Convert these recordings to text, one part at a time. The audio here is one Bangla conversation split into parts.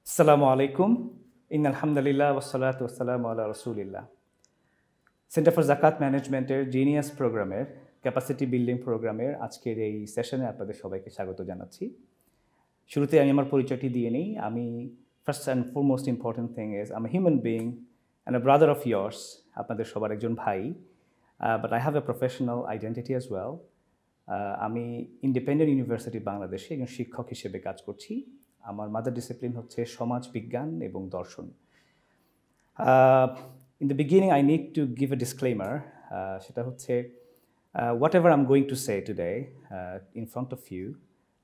আসসালামু আলাইকুম ইনআলহামদুলিল্লাহ ওয়াসসালাতু ওয়াসসালামু আলা রাসূলিল্লাহ। সেন্টার ফর জাকাত ম্যানেজমেন্টের জিনিয়াস প্রোগ্রামের ক্যাপাসিটি বিল্ডিং প্রোগ্রামের আজকের এই সেশনে আপনাদের সবাইকে স্বাগত জানাচ্ছি। শুরুতে আমি আমার পরিচয়টি দিয়ে নিই। আমি first and foremost important thing is I am human being and a brother of years, আপনাদের সবার একজন ভাই, but I have a professional identity as well. আমি ইন্ডিপেন্ডেন্ট ইউনিভার্সিটি বাংলাদেশে একজন শিক্ষক হিসেবে কাজ করছি। আমার মাদার ডিসিপ্লিন হচ্ছে সমাজ বিজ্ঞান এবং দর্শন। In the beginning I need to give a disclaimer, সেটা হচ্ছে whatever I am going to say today in front of you,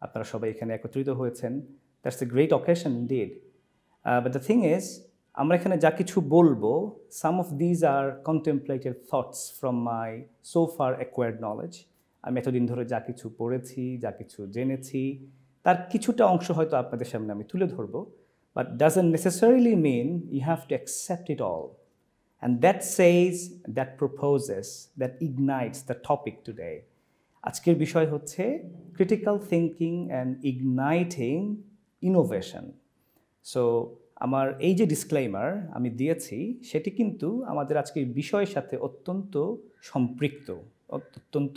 আপনারা সবাই এখানে একত্রিত হয়েছেন, that's a great occasion indeed, but the thing is আমরা এখানে যা কিছু বলবো, some of these are contemplated thoughts from my so far acquired knowledge. আমি এতদিন ধরে যা কিছু পড়েছি, যা কিছু জেনেছি, তার কিছুটা অংশ হয়তো আপনাদের সামনে আমি তুলে ধরবো, but doesn't necessarily mean you have to accept it all. And that says, that proposes, that ignites the topic today. আজকের বিষয় হচ্ছে critical thinking and igniting innovation. So আমার এই যে ডিসক্লেইমার আমি দিয়েছি, সেটি কিন্তু আমাদের আজকের বিষয়ের সাথে অত্যন্ত সম্পৃক্ত, অত্যন্ত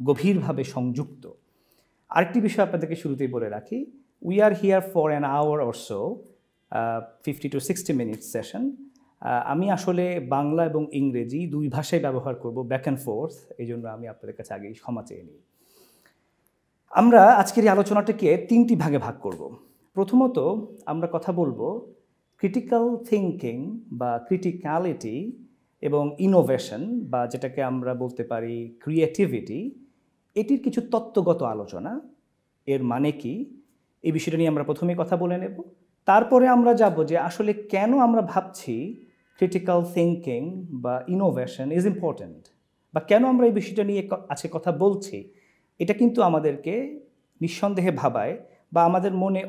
গভীরভাবে সংযুক্ত। আরেকটি বিষয় আপনাদেরকে শুরুতেই বলে রাখি, we are here for an hour or so, 50 to 60 minute session. আমি আসলে বাংলা এবং ইংরেজি দুই ভাষায় ব্যবহার করব, ব্যাক অ্যান্ড ফোর্থ, এই জন্য আমি আপনাদের কাছে আগেই ক্ষমা চেয়ে নিই। আমরা আজকের এই আলোচনাটাকে তিনটি ভাগে ভাগ করব। প্রথমত আমরা কথা বলবো ক্রিটিক্যাল থিঙ্কিং বা ক্রিটিক্যালিটি এবং ইনোভেশন, বা যেটাকে আমরা বলতে পারি ক্রিয়েটিভিটি, এটির কিছু তত্ত্বগত আলোচনা, এর মানে কি, এই বিষয়টা নিয়ে আমরা প্রথমেই কথা বলে নেব। তারপরে আমরা যাব যে আসলে কেন আমরা ভাবছি ক্রিটিক্যাল থিঙ্কিং বা ইনোভেশন ইজ ইম্পর্ট্যান্ট, বা কেন আমরা এই বিষয়টা নিয়ে আজকে কথা বলছি। এটা কিন্তু আমাদেরকে নিঃসন্দেহে ভাবায়, বা আমাদের মনে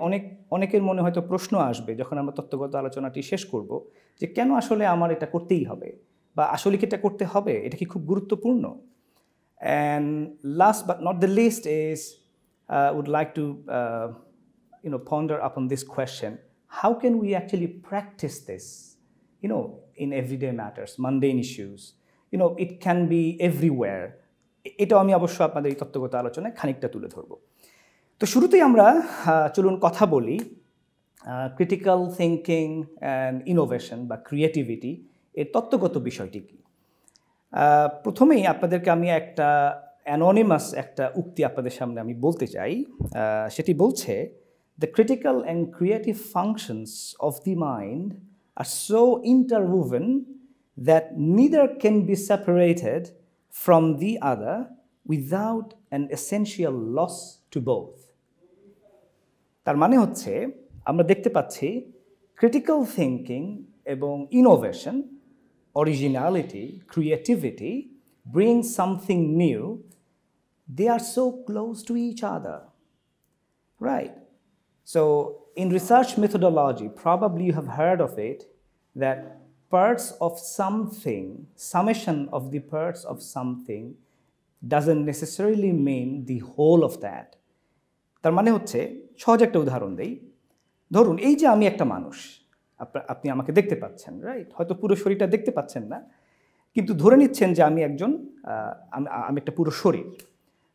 অনেকের মনে হয়তো প্রশ্ন আসবে যখন আমরা তত্ত্বগত আলোচনাটি শেষ করব, যে কেন আসলে আমার এটা করতেই হবে, বা আসলে কি এটা করতে হবে, এটা কি খুব গুরুত্বপূর্ণ। And last but not the least is, would like to ponder upon this question: how can we actually practice this, in everyday matters, mundane issues? It can be everywhere. এটাও আমি অবশ্য আপনাদের এই তত্ত্বগত আলোচনায় খানিকটা তুলে ধরব। তো শুরুতেই আমরা চলুন কথা বলি ক্রিটিক্যাল থিঙ্কিং অ্যান্ড ইনোভেশন বা ক্রিয়েটিভিটি এর তত্ত্বগত বিষয়টি কী। প্রথমেই আপনাদেরকে আমি একটা অ্যানোনিমাস একটা উক্তি আপনাদের সামনে আমি বলতে চাই। সেটি বলছে, the critical and creative functions of the mind are so interwoven that neither can be separated from the other without an essential loss to both. তার মানে হচ্ছে আমরা দেখতে পাচ্ছি ক্রিটিক্যাল থিঙ্কিং এবং innovation, originality, creativity, bring something new, they are so close to each other, right? So in research methodology, probably you have heard of it, that parts of something, summation of the parts of something doesn't necessarily mean the whole of that. তার মানে হচ্ছে, সহজ একটা উদাহরণ দেই। ধরুন এই যে আমি একটা মানুষ, আপনি আমাকে দেখতে পাচ্ছেন, রাইট? হয়তো পুরো শরীরটা দেখতে পাচ্ছেন না, কিন্তু ধরে নিচ্ছেন যে আমি আমি একটা পুরো শরীর।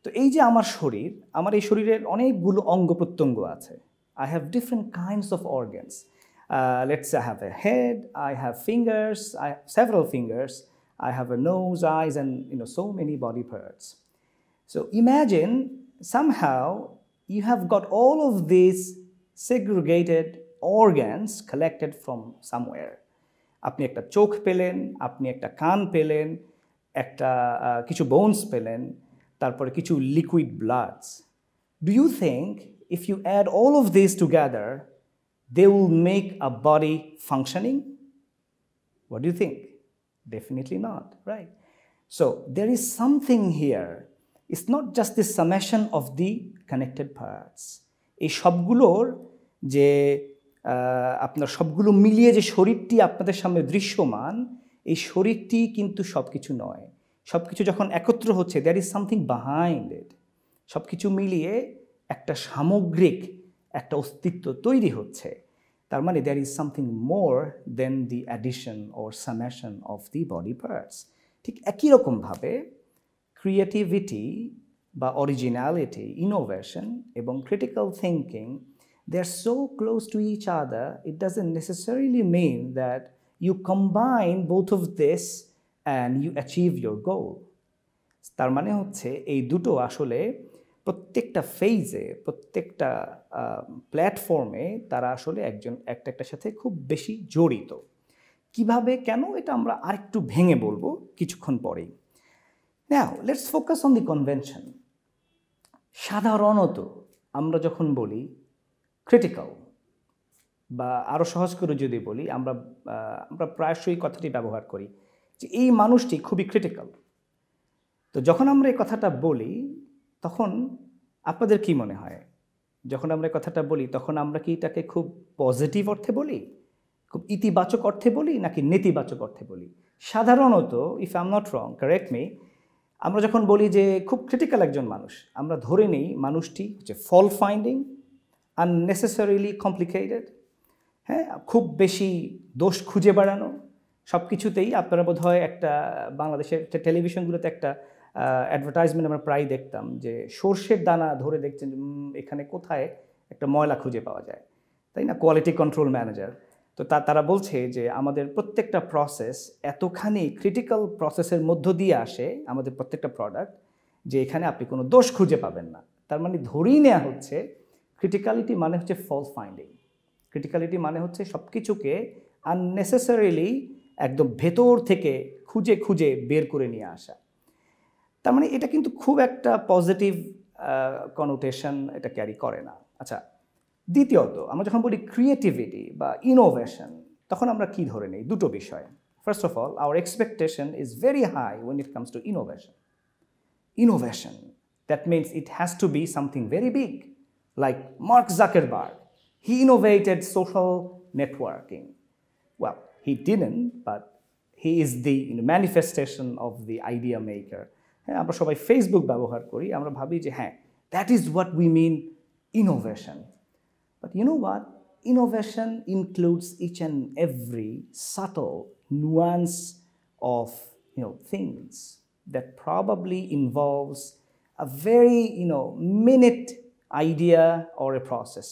তো এই যে আমার শরীর, আমার এই শরীরের অনেকগুলো অঙ্গ প্রত্যঙ্গ আছে। I have different kinds of organs. Let's I have a head, I have fingers, I have several fingers, I have a nose, eyes and so many body parts. So imagine somehow you have got all of these segregated organs collected from somewhere. আপনি একটা চোখ পেলেন, আপনি একটা কান পেলেন, একটা কিছু বোনস পেলেন, তারপরে কিছু liquid bloods. Do you think if you add all of this together they will make a body functioning? What do you think? Definitely not, right? So there is something here. It's not just the summation of the connected parts. এই সবগুলোর যে আপনার সবগুলো মিলিয়ে যে শরীরটি আপনাদের সামনে দৃশ্যমান, এই শরীরটি কিন্তু সব কিছু নয়। সব কিছু যখন একত্র হচ্ছে, there is something behind it. সব কিছু মিলিয়ে একটা সামগ্রিক, একটা অস্তিত্ব তৈরি হচ্ছে, তার মানে there is something more than the addition or summation of the body parts. ঠিক একই রকমভাবে ক্রিয়েটিভিটি বা অরিজিনালিটি, ইনোভেশন এবং critical thinking, they are so close to each other, it doesn't necessarily mean that you combine both of this and you achieve your goal. তার মানে হচ্ছে এই দুটো আসলে প্রত্যেকটা ফেজে, প্রত্যেকটা প্ল্যাটফর্মে তারা আসলে একটার সাথে খুব বেশি জড়িত। কিভাবে, কেন, এটা আমরা আরেকটু ভেঙে বলবো কিছুক্ষণ পরেই। Now let's focus on the convention. সাধারণত আমরা যখন বলি ক্রিটিক্যাল, বা আরও সহজ করে যদি বলি, আমরা প্রায়শই কথাটি ব্যবহার করি যে এই মানুষটি খুবই ক্রিটিক্যাল। তো যখন আমরা এই কথাটা বলি তখন আপনাদের কি মনে হয়? যখন আমরা এই কথাটা বলি তখন আমরা কি এটাকে খুব পজিটিভ অর্থে বলি, খুব ইতিবাচক অর্থে বলি, নাকি নেতিবাচক অর্থে বলি? সাধারণত, if I am not wrong, correct me, আমরা যখন বলি যে খুব ক্রিটিক্যাল একজন মানুষ, আমরা ধরে নিই মানুষটি হচ্ছে ফল ফাইন্ডিং, আননেসেসারিলি কমপ্লিকেটেড, হ্যাঁ, খুব বেশি দোষ খুঁজে বেড়ানো সব কিছুতেই। আপনারা বোধ হয় একটা বাংলাদেশের টেলিভিশনগুলোতে একটা অ্যাডভার্টাইজমেন্ট আমরা প্রায় দেখতাম যে সর্ষের দানা ধরে দেখছেন এখানে কোথায় একটা ময়লা খুঁজে পাওয়া যায়, তাই না? Quality control manager. তো তারা বলছে যে আমাদের প্রত্যেকটা প্রসেস এতখানি ক্রিটিক্যাল প্রসেসের মধ্য দিয়ে আসে, আমাদের প্রত্যেকটা প্রোডাক্ট, যে এখানে আপনি কোনো দোষ খুঁজে পাবেন না। তার মানে ধরেই নেওয়া হচ্ছে ক্রিটিক্যালিটি মানে হচ্ছে ফল্ট ফাইন্ডিং। ক্রিটিক্যালিটি মানে হচ্ছে সব কিছুকে আননেসেসারিলি একদম ভেতর থেকে খুঁজে খুঁজে বের করে নিয়ে আসা। তার মানে এটা কিন্তু খুব একটা পজিটিভ কনোটেশন এটা ক্যারি করে না। আচ্ছা, দ্বিতীয়ত আমরা যখন বলি ক্রিয়েটিভিটি বা ইনোভেশন, তখন আমরা কি ধরে নিই? দুটো বিষয়। First of all, our expectation is very high when it comes to innovation. Innovation, that means it has to be something very big, like Mark Zuckerberg. He innovated social networking. Well, he didn't, but he is the manifestation of the idea maker. হ্যাঁ, আমরা সবাই ফেসবুক ব্যবহার করি, আমরা ভাবি যে হ্যাঁ, that is what we mean innovation. But you know what? Innovation includes each and every subtle nuance of things that probably involves a very minute idea or a process.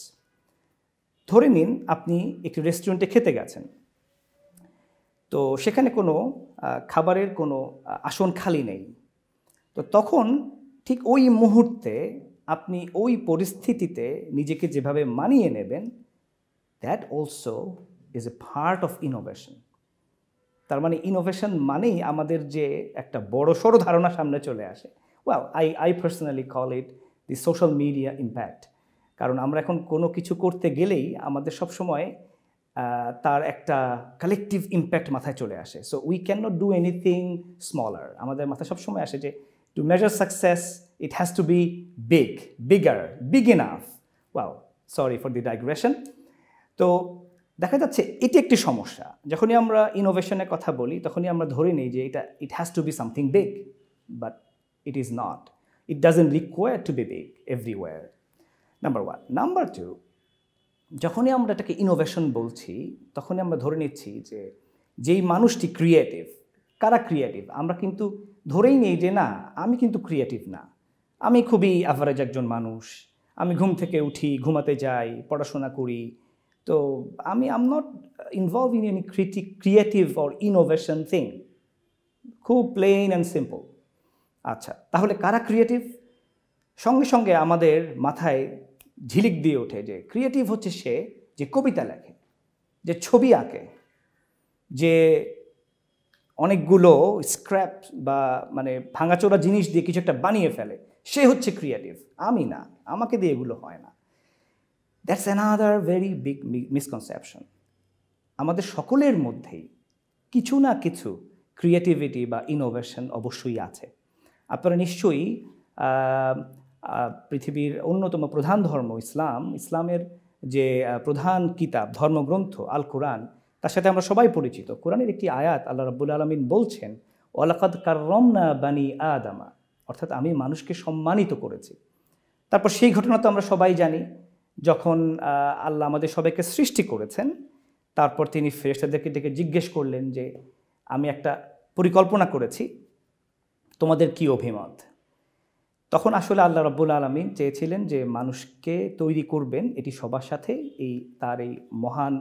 ধরে নিন আপনি একটি রেস্টুরেন্টে খেতে গেছেন, তো সেখানে কোনো খাবারের কোনো আসন খালি নেই। তো তখন ঠিক ওই মুহূর্তে আপনি ওই পরিস্থিতিতে নিজেকে যেভাবে মানিয়ে নেবেন, that also is a part of innovation. তার মানে ইনোভেশন মানেই আমাদের যে একটা বড় সড়ো ধারণা সামনে চলে আসে। Well, I personally call it the social media impact. কারণ আমরা এখন কোনো কিছু করতে গেলেই আমাদের সবসময় তার একটা কালেকটিভ ইম্প্যাক্ট মাথায় চলে আসে। So we can not do anything smaller. আমাদের মাথায় সবসময় আসে যে to measure success it has to be big, bigger, big enough. Well, sorry for the digression. তো দেখা যাচ্ছে এটি একটি সমস্যা। যখনই আমরা ইনোভেশনের কথা বলি তখনই আমরা ধরে নিই যে it has to be something big, but it is not. It doesn't require to be big everywhere, number one. Number two, যখনই আমরা এটাকে ইনোভেশন বলছি তখনই আমরা ধরে নিচ্ছি যে যেই মানুষটি ক্রিয়েটিভ, কারা ক্রিয়েটিভ? আমরা কিন্তু ধরেই নিই যে না, আমি কিন্তু ক্রিয়েটিভ না, আমি খুবই অ্যাভারেজ একজন মানুষ, আমি ঘুম থেকে উঠি, ঘুমাতে যাই, পড়াশোনা করি, তো আমি am not involve in any creative or innovation thing. খুব প্লেন অ্যান্ড সিম্পল। আচ্ছা, তাহলে কারা ক্রিয়েটিভ? সঙ্গে সঙ্গে আমাদের মাথায় ঝিলিক দিয়ে ওঠে যে ক্রিয়েটিভ হচ্ছে সে যে কবিতা লেখে, যে ছবি আঁকে, যে অনেকগুলো স্ক্র্যাপ বা মানে ভাঙাচোরা জিনিস দিয়ে কিছু একটা বানিয়ে ফেলে, সে হচ্ছে ক্রিয়েটিভ। আমি না, আমাকে দিয়ে এগুলো হয় না। That's another very big misconception. আমাদের সকলের মধ্যেই কিছু না কিছু ক্রিয়েটিভিটি বা ইনোভেশন অবশ্যই আছে। আপনারা নিশ্চয়ই পৃথিবীর অন্যতম প্রধান ধর্ম ইসলামের যে প্রধান কিতাব, ধর্মগ্রন্থ আল কোরআন, তার সাথে আমরা সবাই পরিচিত। কোরআনের একটি আয়াত আল্লাহ রাব্বুল আলামিন বলছেন, ওয়ালাকাদ কাররামনা বানি আদামা, অর্থাৎ আমি মানুষকে সম্মানিত করেছি। তারপর সেই ঘটনা তো আমরা সবাই জানি যখন আল্লাহ আমাদের সবাইকে সৃষ্টি করেছেন, তারপর তিনি ফেরেশতাদেরকে ডেকে জিজ্ঞেস করলেন যে আমি একটা পরিকল্পনা করেছি, তোমাদের কি অভিমত? তখন আসলে আল্লাহ রাব্বুল আলামিন চেয়েছিলেন যে মানুষকে তৈরি করবেন এটি সবার সাথে তার এই মহান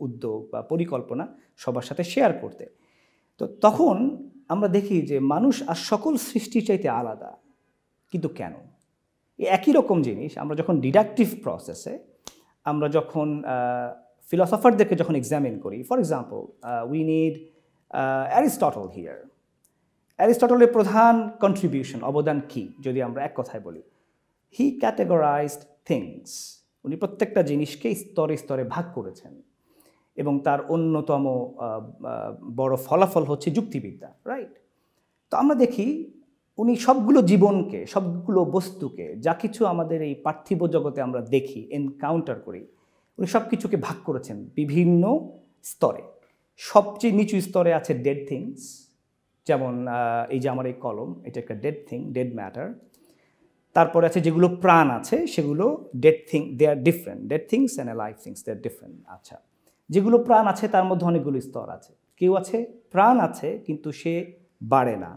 উদ্যোগ বা পরিকল্পনা সবার সাথে শেয়ার করতে। তো তখন আমরা দেখি যে মানুষ আর সকল সৃষ্টির চাইতে আলাদা। কিন্তু কেন? এই একই রকম জিনিস আমরা যখন ডিডাকটিভ প্রসেসে, আমরা যখন ফিলসফারদেরকে যখন এক্সামিন করি, for example we need Aristotle here. অ্যারিস্টটলের প্রধান কন্ট্রিবিউশন, অবদান কি যদি আমরা এক কথায় বলি? He categorized things. উনি প্রত্যেকটা জিনিসকে স্তরে স্তরে ভাগ করেছেন এবং তার অন্যতম বড় ফলাফল হচ্ছে যুক্তিবিদ্যা, রাইট? তো আমরা দেখি উনি সবগুলো জীবনকে, সবগুলো বস্তুকে, যা কিছু আমাদের এই পার্থিব জগতে আমরা দেখি, এনকাউন্টার করি, উনি সব কিছুকে ভাগ করেছেন বিভিন্ন স্তরে। সবচেয়ে নিচু স্তরে আছে ডেড থিংস, যেমন এই যে আমার এই কলম, এটা একটা ডেড থিং, ডেড ম্যাটার। তারপরে আছে যেগুলো প্রাণ আছে, সেগুলো dead thing, they are different. Dead things and live things, they are different. আচ্ছা, যেগুলো প্রাণ আছে তার মধ্যে অনেকগুলো স্তর আছে। কেউ আছে প্রাণ আছে কিন্তু সে বাড়ে না।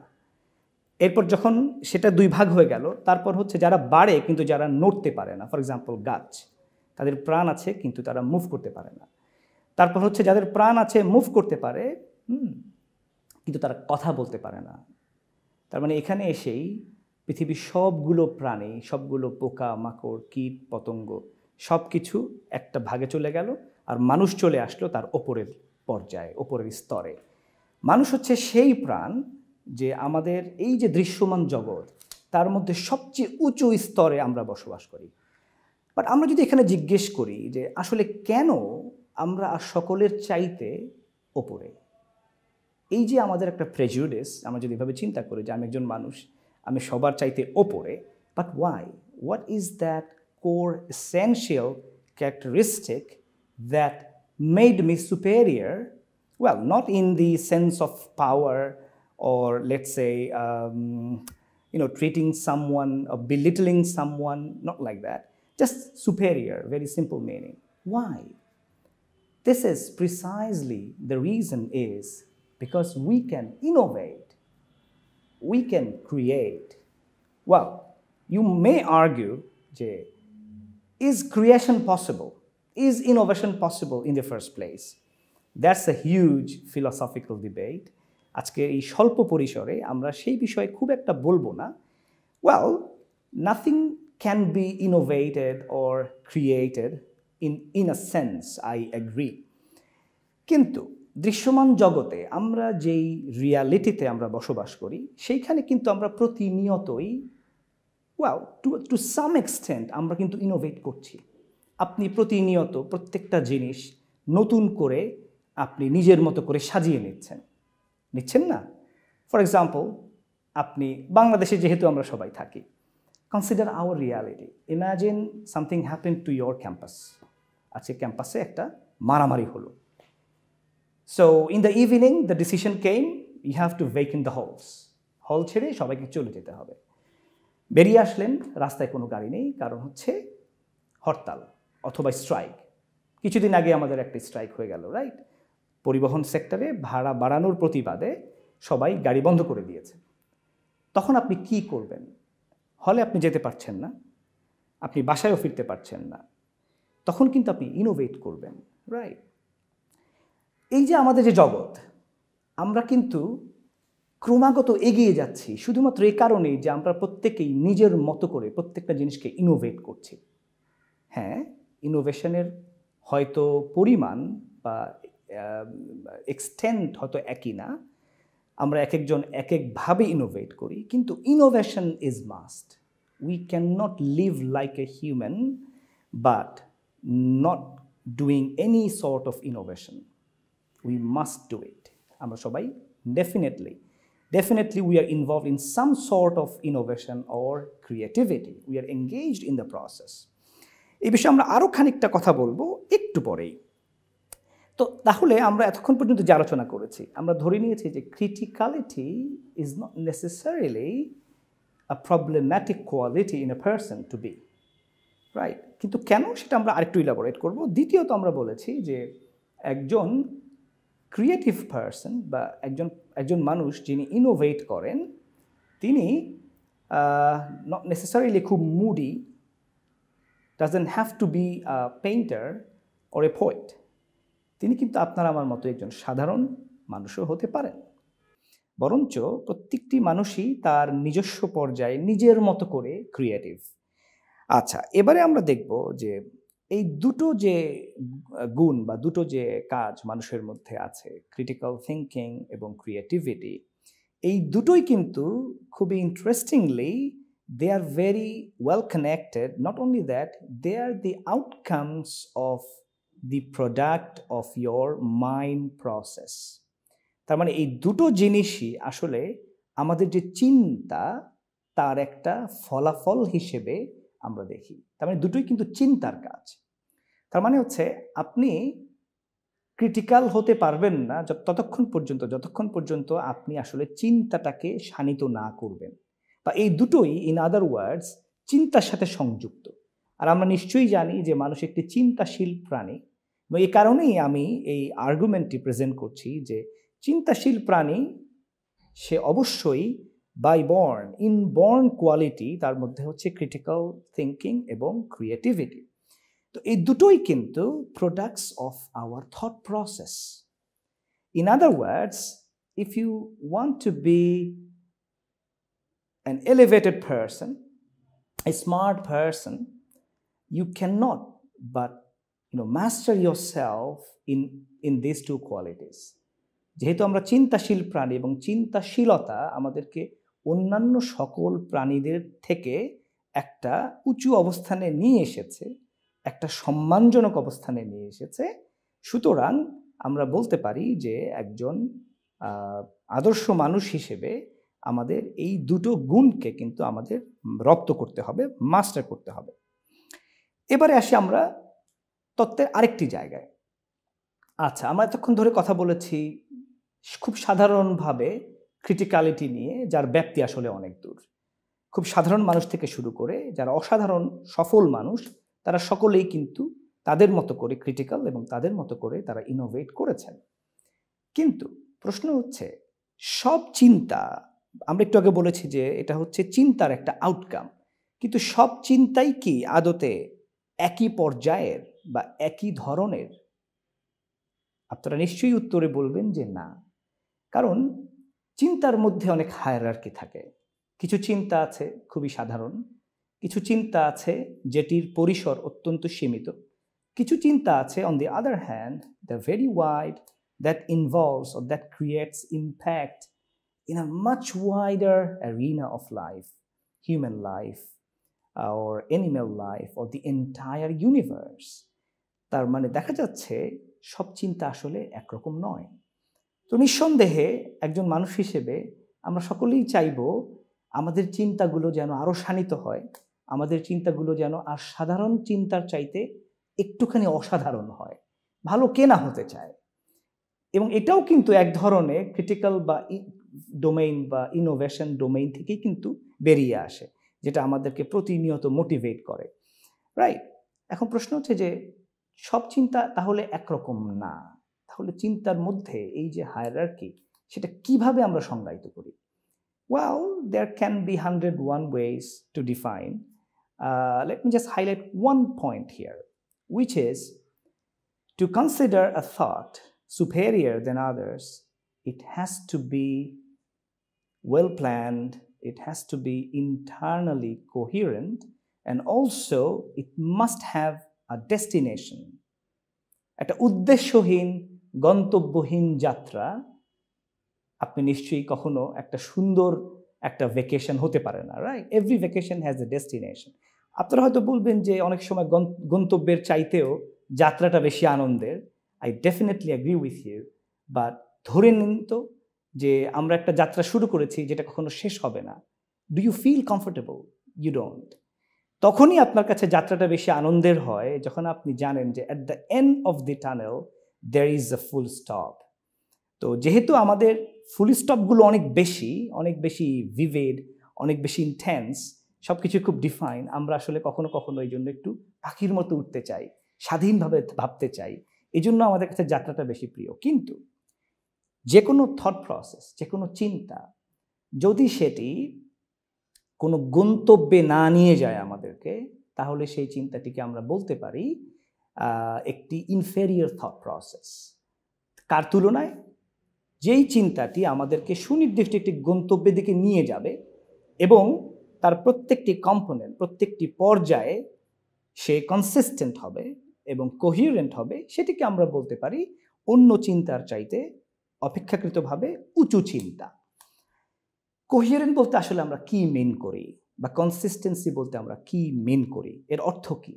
এরপর যখন সেটা দুই ভাগ হয়ে গেল, তারপর হচ্ছে যারা বাড়ে কিন্তু যারা নড়তে পারে না। ফর এক্সাম্পল গাছ, তাদের প্রাণ আছে কিন্তু তারা মুভ করতে পারে না। তারপর হচ্ছে যাদের প্রাণ আছে, মুভ করতে পারে, কিন্তু তারা কথা বলতে পারে না। তার মানে এখানে এসেই পৃথিবীর সবগুলো প্রাণী, সবগুলো পোকা মাকড় কীট পতঙ্গ সব কিছু একটা ভাগে চলে গেল, আর মানুষ চলে আসলো তার ওপরের পর্যায়ে, ওপরের স্তরে। মানুষ হচ্ছে সেই প্রাণ যে আমাদের এই যে দৃশ্যমান জগৎ, তার মধ্যে সবচেয়ে উঁচু স্তরে আমরা বসবাস করি। বাট আমরা যদি এখানে জিজ্ঞেস করি যে আসলে কেন আমরা আর সকলের চাইতে ওপরে, এই যে আমাদের একটা প্রেজুডিস, আমরা যদি এভাবে চিন্তা করি যে আমি একজন মানুষ, আমি সবার চাইতে ওপরে, but why? What is that core essential characteristic that made me superior? Well, not in the sense of power or let's say, treating someone or belittling someone, not like that. Just superior, very simple meaning. Why? This is precisely the reason is because we can innovate, we can create. Well, you may argue, is creation possible? Is innovation possible in the first place? That's a huge philosophical debate. আজকে এই স্বল্প পরিসরে আমরা সেই বিষয়ে খুব একটা বলবো না। Well, nothing can be innovated or created in a sense, I agree. কিন্তু দৃশ্যমান জগতে আমরা যেই রিয়ালিটিতে আমরা বসবাস করি, সেইখানে কিন্তু আমরা প্রতিনিয়তই, to some extent আমরা কিন্তু ইনোভেট করছি। আপনি প্রতিনিয়ত প্রত্যেকটা জিনিস নতুন করে আপনি নিজের মতো করে সাজিয়ে নিচ্ছেন না? ফর এক্সাম্পল, আপনি বাংলাদেশে যেহেতু আমরা সবাই থাকি, consider our reality. Imagine something happen to your campus. আজকে ক্যাম্পাসে একটা মারামারি হলো। So in the evening the decision came, you have to vacant the halls. Hall ছেড়ে সবাইকে চলে যেতে হবে। বেরিয়ে আসলেন, রাস্তায় কোনো গাড়ি নেই, কারণ হচ্ছে হরতাল অথবা স্ট্রাইক। কিছুদিন আগে আমাদের একটা স্ট্রাইক হয়ে গেল, রাইট? পরিবহন সেক্টরে ভাড়া বাড়ানোর প্রতিবাদে সবাই গাড়ি বন্ধ করে দিয়েছে। তখন আপনি কি করবেন? হলে আপনি যেতে পারছেন না, আপনি বাসায়ও ফিরতে পারছেন না। তখন কিন্তু আপনি ইনোভেট করবেন, রাইট? এই যে আমাদের যে জগৎ, আমরা কিন্তু ক্রমাগত এগিয়ে যাচ্ছি শুধুমাত্র এই কারণেই যে আমরা প্রত্যেকেই নিজের মতো করে প্রত্যেকটা জিনিসকে ইনোভেট করছি। হ্যাঁ, ইনোভেশনের হয়তো পরিমাণ বা এক্সটেন্ট হয়তো একই না, আমরা এক একজন এক একভাবে ইনোভেট করি, কিন্তু innovation is must. We can not leave like a human but not doing any sort of innovation. We must do it. আমরা সবাই definitely we are involved in some sort of innovation or creativity. We are engaged in the process. এই বিষয়ে আমরা আরও খানিকটা কথা বলবো একটু পরেই। তো তাহলে আমরা এতক্ষণ পর্যন্ত যে আলোচনা করেছি, আমরা ধরে নিয়েছি যে criticality is not necessarily a problematic quality in a person to be. Right, কিন্তু কেন সেটা আমরা আরেকটু ইলাবোরেট করব। দ্বিতীয়ত আমরা বলেছি যে একজন ক্রিয়েটিভ পারসন বা একজন মানুষ যিনি ইনোভেট করেন, তিনি নট নেসেসারিলি খুব moody, doesn't have to be a painter or a poet. তিনি কিন্তু আপনার আমার মতো একজন সাধারণ মানুষও হতে পারেন। বরঞ্চ প্রত্যেকটি মানুষই তার নিজস্ব পর্যায়ে নিজের মতো করে ক্রিয়েটিভ। আচ্ছা, এবারে আমরা দেখব যে এই দুটো যে গুণ বা দুটো যে কাজ মানুষের মধ্যে আছে, ক্রিটিক্যাল থিঙ্কিং এবং ক্রিয়েটিভিটি, এই দুটোই কিন্তু খুবই interestingly they are very well connected. Not only that, they are the outcomes of the product of your mind process. তার মানে এই দুটো জিনিসই আসলে আমাদের যে চিন্তা তার একটা ফলাফল হিসেবে আমরা দেখি। তার মানে দুটোই কিন্তু চিন্তার কাজ। তার মানে হচ্ছে আপনি ক্রিটিক্যাল হতে পারবেন না যতক্ষণ পর্যন্ত আপনি আসলে চিন্তাটাকে শানিত না করবেন, বা এই দুটোই ইন আদার ওয়ার্ডস চিন্তার সাথে সংযুক্ত। আর আমরা নিশ্চয়ই জানি যে মানুষ একটি চিন্তাশীল প্রাণী, এবং এই কারণেই আমি এই আর্গুমেন্টটি প্রেজেন্ট করছি যে চিন্তাশীল প্রাণী সে অবশ্যই বাই বর্ন, ইনবর্ন কোয়ালিটি তার মধ্যে হচ্ছে ক্রিটিক্যাল থিঙ্কিং এবং ক্রিয়েটিভিটি। তো এই দুটোই কিন্তু products of our thought process. In other words, if you want to be an elevated person, a smart person, you cannot but master yourself in these two qualities. যেহেতু আমরা চিন্তাশীল প্রাণী এবং চিন্তাশীলতা আমাদেরকে অন্যান্য সকল প্রাণীদের থেকে একটা উঁচু অবস্থানে নিয়ে এসেছে, একটা সম্মানজনক অবস্থানে নিয়ে এসেছে। সুতরাং আমরা বলতে পারি যে একজন আদর্শ মানুষ হিসেবে আমাদের এই দুটো গুণকে কিন্তু আমাদের রপ্ত করতে হবে, মাস্টার করতে হবে। এবারে আসি আমরা তত্ত্বের আরেকটি জায়গায়। আচ্ছা, আমরা এতক্ষণ ধরে কথা বলেছি খুব সাধারণভাবে ক্রিটিক্যালিটি নিয়ে, যার ব্যাপ্তি আসলে অনেক দূর। খুব সাধারণ মানুষ থেকে শুরু করে যারা অসাধারণ সফল মানুষ, তারা সকলেই কিন্তু তাদের মতো করে ক্রিটিক্যাল এবং তাদের মতো করে তারা ইনোভেট করেছেন। কিন্তু প্রশ্ন হচ্ছে, সব চিন্তা, আমরা একটু আগে বলেছি যে এটা হচ্ছে চিন্তার একটা আউটকাম, কিন্তু সব চিন্তাই কি আদতে একই পর্যায়ের বা একই ধরনের? আপনারা নিশ্চয়ই উত্তরে বলবেন যে না, কারণ চিন্তার মধ্যে অনেক হায়ারার্কি থাকে। কিছু চিন্তা আছে খুবই সাধারণ, কিছু চিন্তা আছে যেটির পরিসর অত্যন্ত সীমিত, কিছু চিন্তা আছে on the other hand the very wide, that involves or that creates impact in a much wider arena of life, human life or animal life or the entire universe. তার মানে দেখা যাচ্ছে সব চিন্তা আসলে একরকম নয়। তো নিঃসন্দেহে একজন মানুষ হিসেবে আমরা সকলেই চাইব আমাদের চিন্তাগুলো যেন আরো শানিত হয়, আমাদের চিন্তাগুলো যেন আর সাধারণ চিন্তার চাইতে একটুখানি অসাধারণ হয়, ভালো কেনা হতে চায়। এবং এটাও কিন্তু এক ধরনের ক্রিটিক্যাল বা ডোমেইন বা ইনোভেশন ডোমেইন থেকেই কিন্তু বেরিয়ে আসে, যেটা আমাদেরকে প্রতিনিয়ত মোটিভেট করে, রাইট? এখন প্রশ্ন হচ্ছে যে সব চিন্তা তাহলে একরকম না, তাহলে চিন্তার মধ্যে এই যে হায়ারার্কি, সেটা কিভাবে আমরা সংজ্ঞায়িত করি? Well, there can be 101 ways to define. Let me just highlight one point here, which is to consider a thought superior than others, it has to be well planned, it has to be internally coherent, and also it must have a destination. একটা উদ্দেশ্যহীন গন্তব্যহীন যাত্রা আপনি নিশ্চয়ই কখনো একটা সুন্দর একটা ভ্যাকেশন হতে পারে না, right? Every vacation has a destination. আপনারা হয়তো বলবেন যে অনেক সময় গন্তব্যের চাইতেও যাত্রাটা বেশি আনন্দের। I definitely agree with you, but ধরে নিন তো যে আমরা একটা যাত্রা শুরু করেছি যেটা কখনো শেষ হবে না। Do you feel comfortable? You don't. তখনই আপনার কাছে যাত্রাটা বেশি আনন্দের হয় যখন আপনি জানেন যে at the end of the tunnel there is a full stop. তো যেহেতু আমাদের ফুল স্টপগুলো অনেক বেশি ভিভিড, অনেক বেশি ইন্টেন্স, সব কিছু খুব ডিফাইন, আমরা আসলে কখনো কখনো এই জন্য একটু পাখির মতো উঠতে চাই, স্বাধীনভাবে ভাবতে চাই, এই জন্য আমাদের কাছে যাত্রাটা বেশি প্রিয়। কিন্তু যে কোনো থট প্রসেস, যে কোনো চিন্তা যদি সেটি কোনো গন্তব্যে না নিয়ে যায় আমাদেরকে, তাহলে সেই চিন্তাটিকে আমরা বলতে পারি একটি ইনফেরিয়র থট প্রসেস। কার তুলনায়? যেই চিন্তাটি আমাদেরকে সুনির্দিষ্ট একটি গন্তব্যের দিকে নিয়ে যাবে এবং তার প্রত্যেকটি কম্পোনেন্ট, প্রত্যেকটি পর্যায়ে সে কনসিস্টেন্ট হবে এবং কোহিরেন্ট হবে, সেটিকে আমরা বলতে পারি অন্য চিন্তার চাইতে অপেক্ষাকৃতভাবে উঁচু চিন্তা। কোহিরেন্ট বলতে আসলে আমরা কি মেন করি, বা কনসিস্টেন্সি বলতে আমরা কি মেন করি, এর অর্থ কি?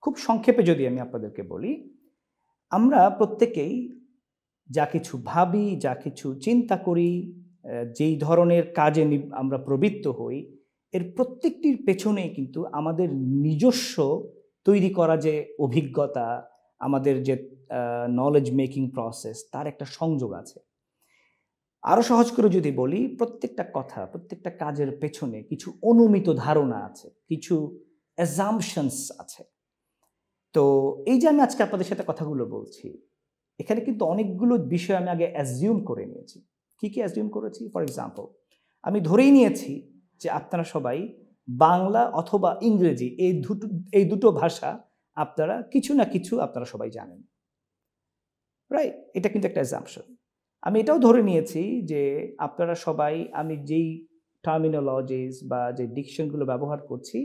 খুব সংক্ষেপে যদি আমি আপনাদেরকে বলি, আমরা প্রত্যেকেই যা কিছু ভাবি, যা কিছু চিন্তা করি, যেই ধরনের কাজে আমরা প্রবৃত্ত হই, এর প্রত্যেকটির পেছনেই কিন্তু আমাদের নিজস্ব তৈরি করা যে অভিজ্ঞতা, আমাদের যে নলেজ মেকিং প্রসেস, তার একটা সংযোগ আছে। আরও সহজ করে যদি বলি, প্রত্যেকটা কথা, প্রত্যেকটা কাজের পেছনে কিছু অনুমিত ধারণা আছে, কিছু অ্যাজাম্পশনস আছে। তো এই যে আমি আজকে আপনাদের সাথে কথাগুলো বলছি, এখানে কিন্তু অনেকগুলো বিষয় আমি আগে অ্যাজিউম করে নিয়েছি। কি কি অ্যাজিউম করেছি? ফর এক্সাম্পল, আমি ধরেই নিয়েছি যে আপনারা সবাই বাংলা অথবা ইংরেজি এই দুটো ভাষা আপনারা কিছু না কিছু আপনারা সবাই জানেন, রাইট? এটা কিন্তু একটা অ্যাজাম্পশন। আমি এটাও ধরে নিয়েছি যে আপনারা সবাই, আমি যেই টার্মিনোলজিস বা যে ডিকশনগুলো ব্যবহার করছি,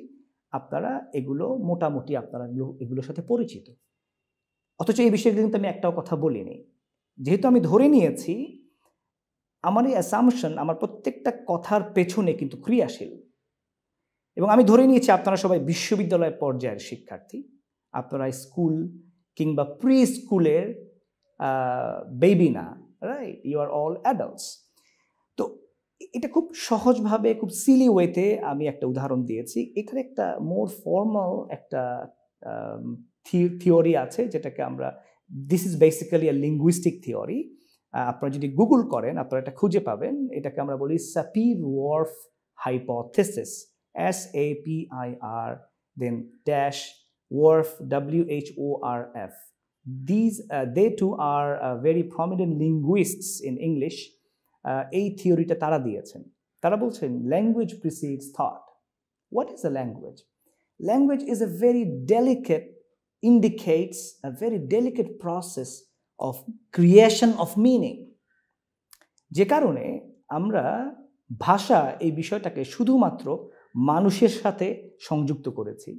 আপনারা এগুলো মোটামুটি আপনারা এগুলোর সাথে পরিচিত। অথচ এই বিষয়ে কিন্তু আমি একটাও কথা বলিনি। যেহেতু আমি ধরে নিয়েছি, আমার এই অ্যাসাম্পশন আমার প্রত্যেকটা কথার পেছনে কিন্তু ক্রিয়াশীল, এবং আমি ধরে নিয়েছি আপনারা সবাই বিশ্ববিদ্যালয় পর্যায়ের শিক্ষার্থী, আপনারা স্কুল কিংবা প্রি স্কুলের বেবি না, right? You are all adults. তো এটা খুব সহজভাবে, খুব সিলি ওয়েতে আমি একটা উদাহরণ দিয়েছি। এখানে একটা মোর ফর্মাল একটা থিওরি আছে, যেটাকে আমরা, this is basically a linguistic theory. আপনারা যদি গুগল করেন আপনারা এটা খুঁজে পাবেন। এটাকে আমরা বলি সাপির-ওয়র্ফ hypothesis, SAPIR then dash Worf, WHORF. They too are very prominent linguists in English. এই থিওরিটা তারা দিয়েছেন। তারা বলছেন language precedes thought. What is a language? Language is a very delicate, indicates a very delicate process of creation of meaning. যে কারণে আমরা ভাষা এই বিষয়টাকে শুধুমাত্র মানুষের সাথে সংযুক্ত করেছি।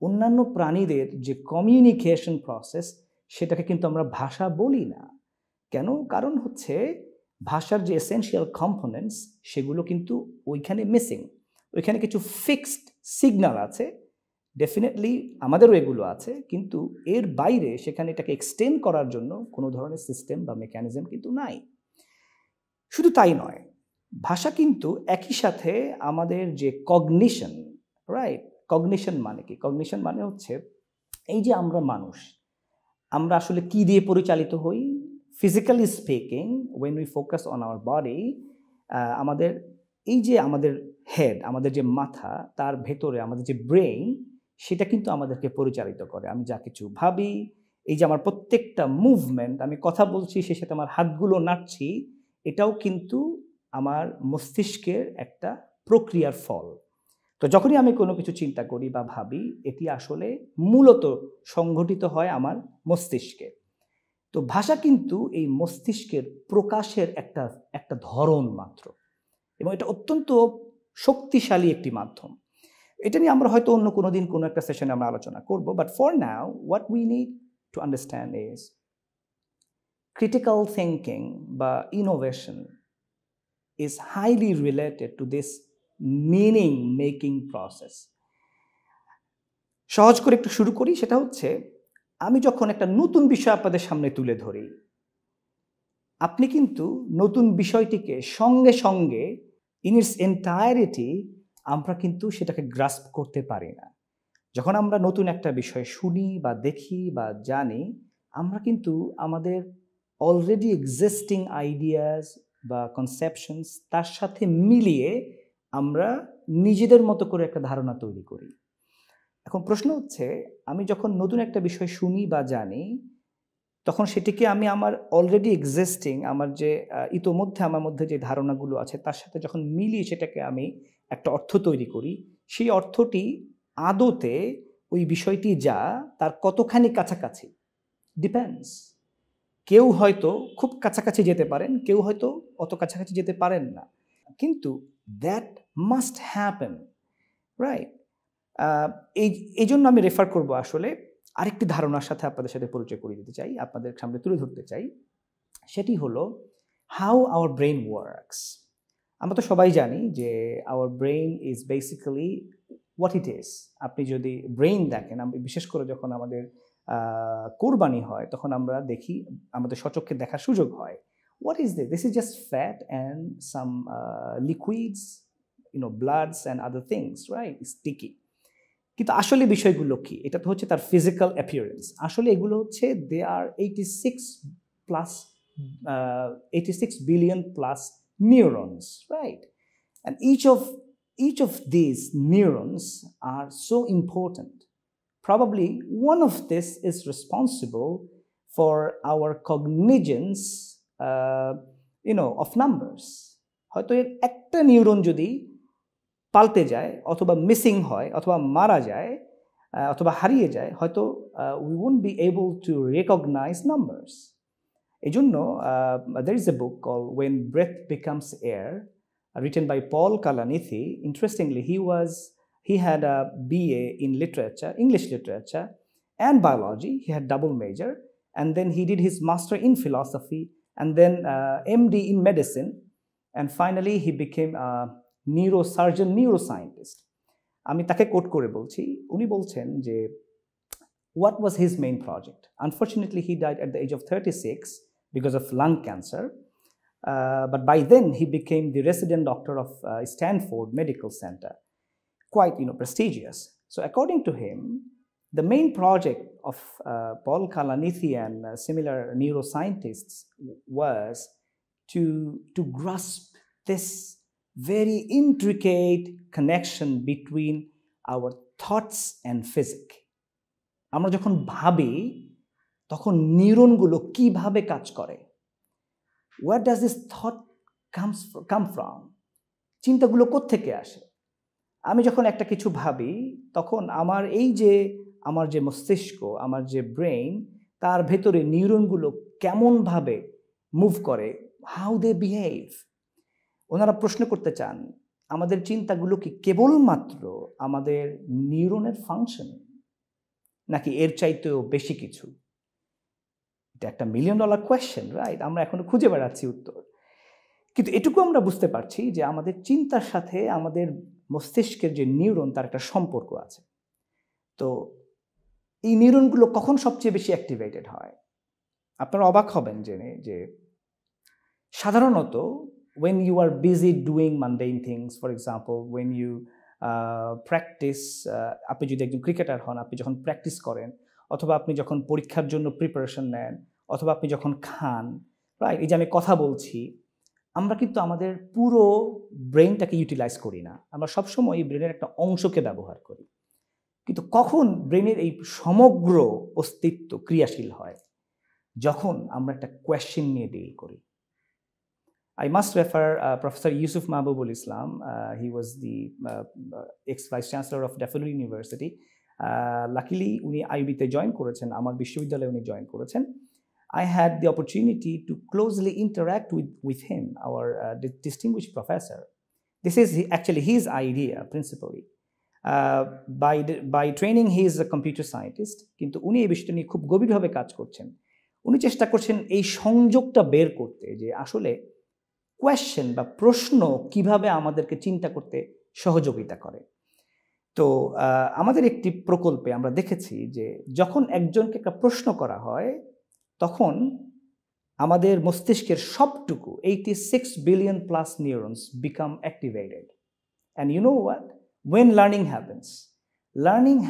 অন্যান্য প্রাণীদের যে কমিউনিকেশন প্রসেস, সেটাকে কিন্তু আমরা ভাষা বলি না। কেন? কারণ হচ্ছে ভাষার যে এসেনশিয়াল কম্পোনেন্টস, সেগুলো কিন্তু ওইখানে মিসিং। ওইখানে কিছু ফিক্সড সিগন্যাল আছে, ডেফিনেটলি আমাদেরও এগুলো আছে, কিন্তু এর বাইরে সেখানে এটাকে এক্সটেন্ড করার জন্য কোনো ধরনের সিস্টেম বা মেকানিজম কিন্তু নাই। শুধু তাই নয়, ভাষা কিন্তু একই সাথে আমাদের যে কগনিশন, রাইট? কগনিশন মানে কি? কগনিশন মানে হচ্ছে, এই যে আমরা মানুষ, আমরা আসলে কি দিয়ে পরিচালিত হই? Physically speaking, when we focus on our body, আমাদের এই যে আমাদের হেড, আমাদের যে মাথা, তার ভেতরে আমাদের যে ব্রেইন, সেটা কিন্তু আমাদেরকে পরিচালিত করে। আমি যা কিছু ভাবি, এই যে আমার প্রত্যেকটা মুভমেন্ট, আমি কথা বলছি, সে সাথে আমার হাতগুলো নাড়ছি, এটাও কিন্তু আমার মস্তিষ্কের একটা প্রক্রিয়ার ফল। তো যখনই আমি কোনো কিছু চিন্তা করি বা ভাবি, এটি আসলে মূলত সংঘটিত হয় আমার মস্তিষ্কে। তো ভাষা কিন্তু এই মস্তিষ্কের প্রকাশের একটা ধরন মাত্র, এবং এটা অত্যন্ত শক্তিশালী একটি মাধ্যম। এটা নিয়ে আমরা হয়তো অন্য কোনো দিন কোনো একটা সেশনে আমরা আলোচনা করব, but for now what we need to understand is critical thinking বা innovation is highly related to this meaning making process. সহজ করে একটু শুরু করি। সেটা হচ্ছে, আমি যখন একটা নতুন বিষয় আপনাদের সামনে তুলে ধরি, আপনি কিন্তু নতুন বিষয়টিকে সঙ্গে সঙ্গে ইন ইটস এন্টায়ারিটি আমরা কিন্তু সেটাকে গ্রাস্প করতে পারি না। যখন আমরা নতুন একটা বিষয় শুনি বা দেখি বা জানি, আমরা কিন্তু আমাদের অলরেডি এক্সিস্টিং আইডিয়াস বা কনসেপশনস, তার সাথে মিলিয়ে আমরা নিজেদের মতো করে একটা ধারণা তৈরি করি। এখন প্রশ্ন হচ্ছে, আমি যখন নতুন একটা বিষয় শুনি বা জানি, তখন সেটিকে আমি আমার অলরেডি এক্সিস্টিং আমার যে ইতোমধ্যে আমার মধ্যে যে ধারণাগুলো আছে তার সাথে যখন মিলিয়ে সেটাকে আমি একটা অর্থ তৈরি করি, সেই অর্থটি আদতে ওই বিষয়টি যা তার কতখানি কাছাকাছি ডিপেন্ডস। কেউ হয়তো খুব কাছাকাছি যেতে পারেন, কেউ হয়তো অত কাছাকাছি যেতে পারেন না, কিন্তু দ্যাট মাস্ট হ্যাপেন, রাইট? এই এই জন্য আমি রেফার করব আসলে আরেকটি ধারণার সাথে আপনাদের সাথে পরিচয় করিয়ে দিতে চাই, আপনাদের সামনে তুলে ধরতে চাই। সেটি হলো হাউ আওয়ার ব্রেন ওয়ার্কস। আমরা তো সবাই জানি যে our brain is basically what it is. আপনি যদি ব্রেইন দেখেন, বিশেষ করে যখন আমাদের কোরবানি হয়, তখন আমরা দেখি, আমাদের সচক্ষে দেখার সুযোগ হয়, what is this? This is just fat and some liquids, bloods and other things, right? Sticky. কিন্তু আসলে বিষয়গুলো কি? এটা তো হচ্ছে তার ফিজিক্যাল অ্যাপিয়ারেন্স। আসলে এগুলো হচ্ছে দে আর 86 billion plus neurons, right? And each of these neurons are so important. Probably one of this is responsible for our cognizance, of numbers. হয়তো এর একটা নিউরন যদি পাল্টে যায়, অথবা মিসিং হয়, অথবা মারা যায়, অথবা হারিয়ে যায়, হয়তো we won't be able to recognize numbers. এই জন্য there is a book called When Breath Becomes Air, written by Paul Kalanithi. Interestingly, he had a BA in literature, English literature and biology. He had double major, and then he did his master in philosophy, and then MD in medicine, and finally he became a neurosurgeon, neuroscientist. আমি তাকে কোট করে বলছি, উনি বলছেন যে what was his main project? Unfortunately, he died at the age of 36 because of lung cancer. But by then, he became the resident doctor of Stanford Medical Center, quite prestigious. So according to him, the main project of Paul Kalanithi and similar neuroscientists was to grasp this very intricate connection between our thoughts and physics. আমরা যখন ভাবি, তখন নিউরনগুলো কিভাবে কাজ করে, where does this thought come from? চিন্তাগুলো কোত্থেকে আসে? আমি যখন একটা কিছু ভাবি, তখন আমার যে মস্তিষ্ক, আমার যে ব্রেইন, তার ভেতরে নিউরনগুলো কেমনভাবে মুভ করে, how they behave. ওনারা প্রশ্ন করতে চান, আমাদের চিন্তাগুলো কি কেবলমাত্র আমাদের নিউরনের ফাংশন, নাকি এর চাইতেও বেশি কিছু? এটা একটা $1 million কোয়েশ্চেন, রাইট? আমরা এখনো খুঁজে বেড়াচ্ছি উত্তর। কিন্তু এটুকু আমরা বুঝতে পারছি যে আমাদের চিন্তার সাথে আমাদের মস্তিষ্কের যে নিউরন, তার একটা সম্পর্ক আছে। তো এই নিউরনগুলো কখন সবচেয়ে বেশি অ্যাক্টিভেটেড হয়? আপনারা অবাক হবেন জেনে যে সাধারণত when you are busy doing mundane things, for example, when you practice, আপনি যদি একজন ক্রিকেটার হন, আপনি যখন প্র্যাকটিস করেন, অথবা আপনি যখন পরীক্ষার জন্য প্রিপারেশন নেন, অথবা আপনি যখন খান, রাইট? এই যে আমি কথা বলছি, আমরা কিন্তু আমাদের পুরো ব্রেইনটাকে ইউটিলাইজ করি না। আমরা সবসময় এই ব্রেনের একটা অংশকে ব্যবহার করি। কিন্তু কখন ব্রেনের এই সমগ্র অস্তিত্ব ক্রিয়াশীল হয়? যখন আমরা একটা কোয়েশ্চেন নিয়ে ডিল করি। I must refer Professor Yusuf Mahbubul Islam. He was the ex-vice chancellor of Daffodil University. Luckily, উনি আইবিতে জয়েন করেছেন, আমার বিশ্ববিদ্যালয়ে উনি জয়েন করেছেন। I had the opportunity to closely interact with him, our distinguished professor. This is actually his idea, principally. By training, he is a computer scientist. কিন্তু উনি এই বিষয়টা নিয়ে খুব গভীরভাবে কাজ করছেন। উনি চেষ্টা করছেন এই সংযোগটা বের করতে, যে আসলে কোয়েশ্চেন বা প্রশ্ন কিভাবে আমাদেরকে চিন্তা করতে সহযোগিতা করে। তো আমাদের একটি প্রকল্পে আমরা দেখেছি যে যখন একজনকে একটা প্রশ্ন করা হয়, তখন আমাদের মস্তিষ্কের সবটুকু 86 billion plus neurons become activated. And you know what? When learning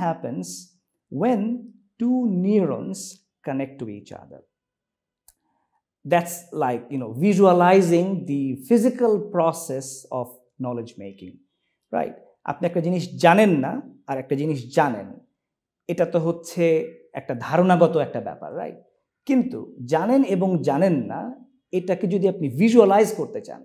happens when two neurons connect to each other. That's like, visualizing the physical process of knowledge making, right? আপনি একটা জিনিস জানেন না আর একটা জিনিস জানেন, এটা তো হচ্ছে একটা ধারণাগত একটা ব্যাপার, রাইট? কিন্তু জানেন এবং জানেন না এটাকে যদি আপনি ভিজুয়ালাইজ করতে চান,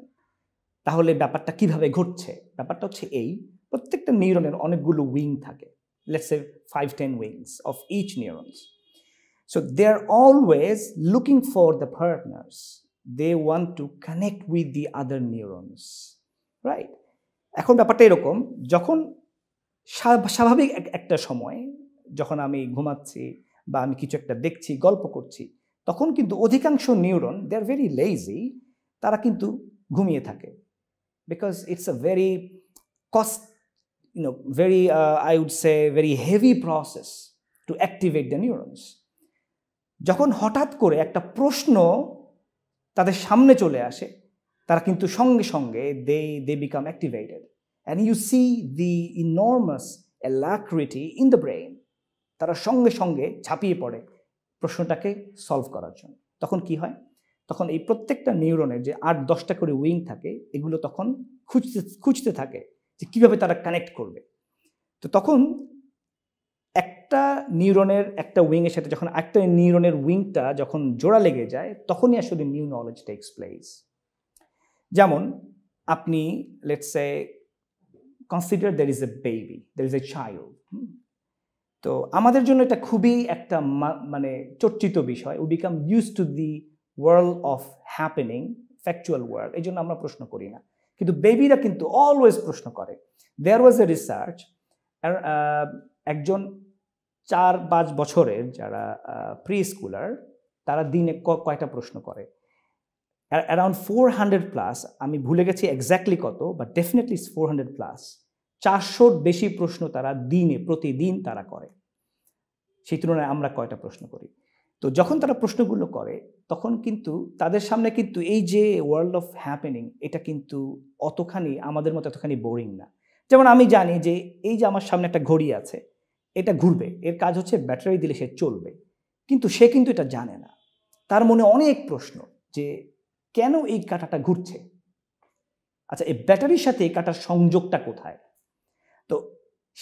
তাহলে ব্যাপারটা কিভাবে ঘটছে? ব্যাপারটা হচ্ছে এই, প্রত্যেকটা নিউরনের অনেকগুলো উইং থাকে, let's say 5-10 wings of each neurons. So they're always looking for the partners. They want to connect with the other neurons, right? এখন ব্যাপারটা এরকম, যখন স্বাভাবিক একটা সময়, যখন আমি ঘুমাচ্ছি বা আমি কিছু একটা দেখছি, গল্প করছি, তখন কিন্তু অধিকাংশ neuron, they are very lazy, তারা কিন্তু ঘুমিয়ে থাকে, because it's a very cost, very I would say very heavy process to activate the neurons. যখন হঠাৎ করে একটা প্রশ্ন তাদের সামনে চলে আসে, তারা কিন্তু সঙ্গে সঙ্গে they become activated and you see the enormous alacrity in the brain. তারা সঙ্গে সঙ্গে ঝাঁপিয়ে পড়ে প্রশ্নটাকে সলভ করার জন্য। তখন কি হয়? তখন এই প্রত্যেকটা নিউরনের যে 8-10টা করে উইং থাকে, এগুলো তখন খুঁজতে থাকে যে কিভাবে তারা কানেক্ট করবে। তো তখন একটা নিউরনের একটা উইংয়ের সাথে যখন একটা নিউরনের উইংটা যখন জোড়া লেগে যায়, তখনই আসলে নিউ নলেজ টেকস প্লেস। যেমন আপনি let's say consider there is a baby, there is a child. তো আমাদের জন্য এটা খুবই একটা মানে চর্চিত বিষয়। We become use to the world of happening, factual world, এই জন্য আমরা প্রশ্ন করি না, কিন্তু বেবিরা কিন্তু অলওয়েজ প্রশ্ন করে। দেয়ার ওয়াজ এ রিসার্চ, একজন 4-5 বছরের যারা প্রি স্কুলার, তারা দিনে কয়টা প্রশ্ন করে? অ্যারাউন্ড 400+, আমি ভুলে গেছি এক্স্যাক্টলি কত, বাট ডেফিনেটলি 400+। 400-র বেশি প্রশ্ন তারা প্রতিদিন তারা করে। সেই তুলনায় আমরা কয়টা প্রশ্ন করি? তো যখন তারা প্রশ্নগুলো করে, তখন কিন্তু তাদের সামনে কিন্তু এই যে ওয়ার্ল্ড অফ হ্যাপেনিং, এটা কিন্তু আমাদের মতো এতখানি বোরিং না। যেমন আমি জানি যে এই যে আমার সামনে একটা ঘড়ি আছে, এটা ঘুরবে, এর কাজ হচ্ছে ব্যাটারি দিলে সে চলবে, কিন্তু সে কিন্তু এটা জানে না। তার মনে অনেক প্রশ্ন যে কেন এই কাঁটাটা ঘুরছে, আচ্ছা এই ব্যাটারির সাথে এই কাঁটার সংযোগটা কোথায়? তো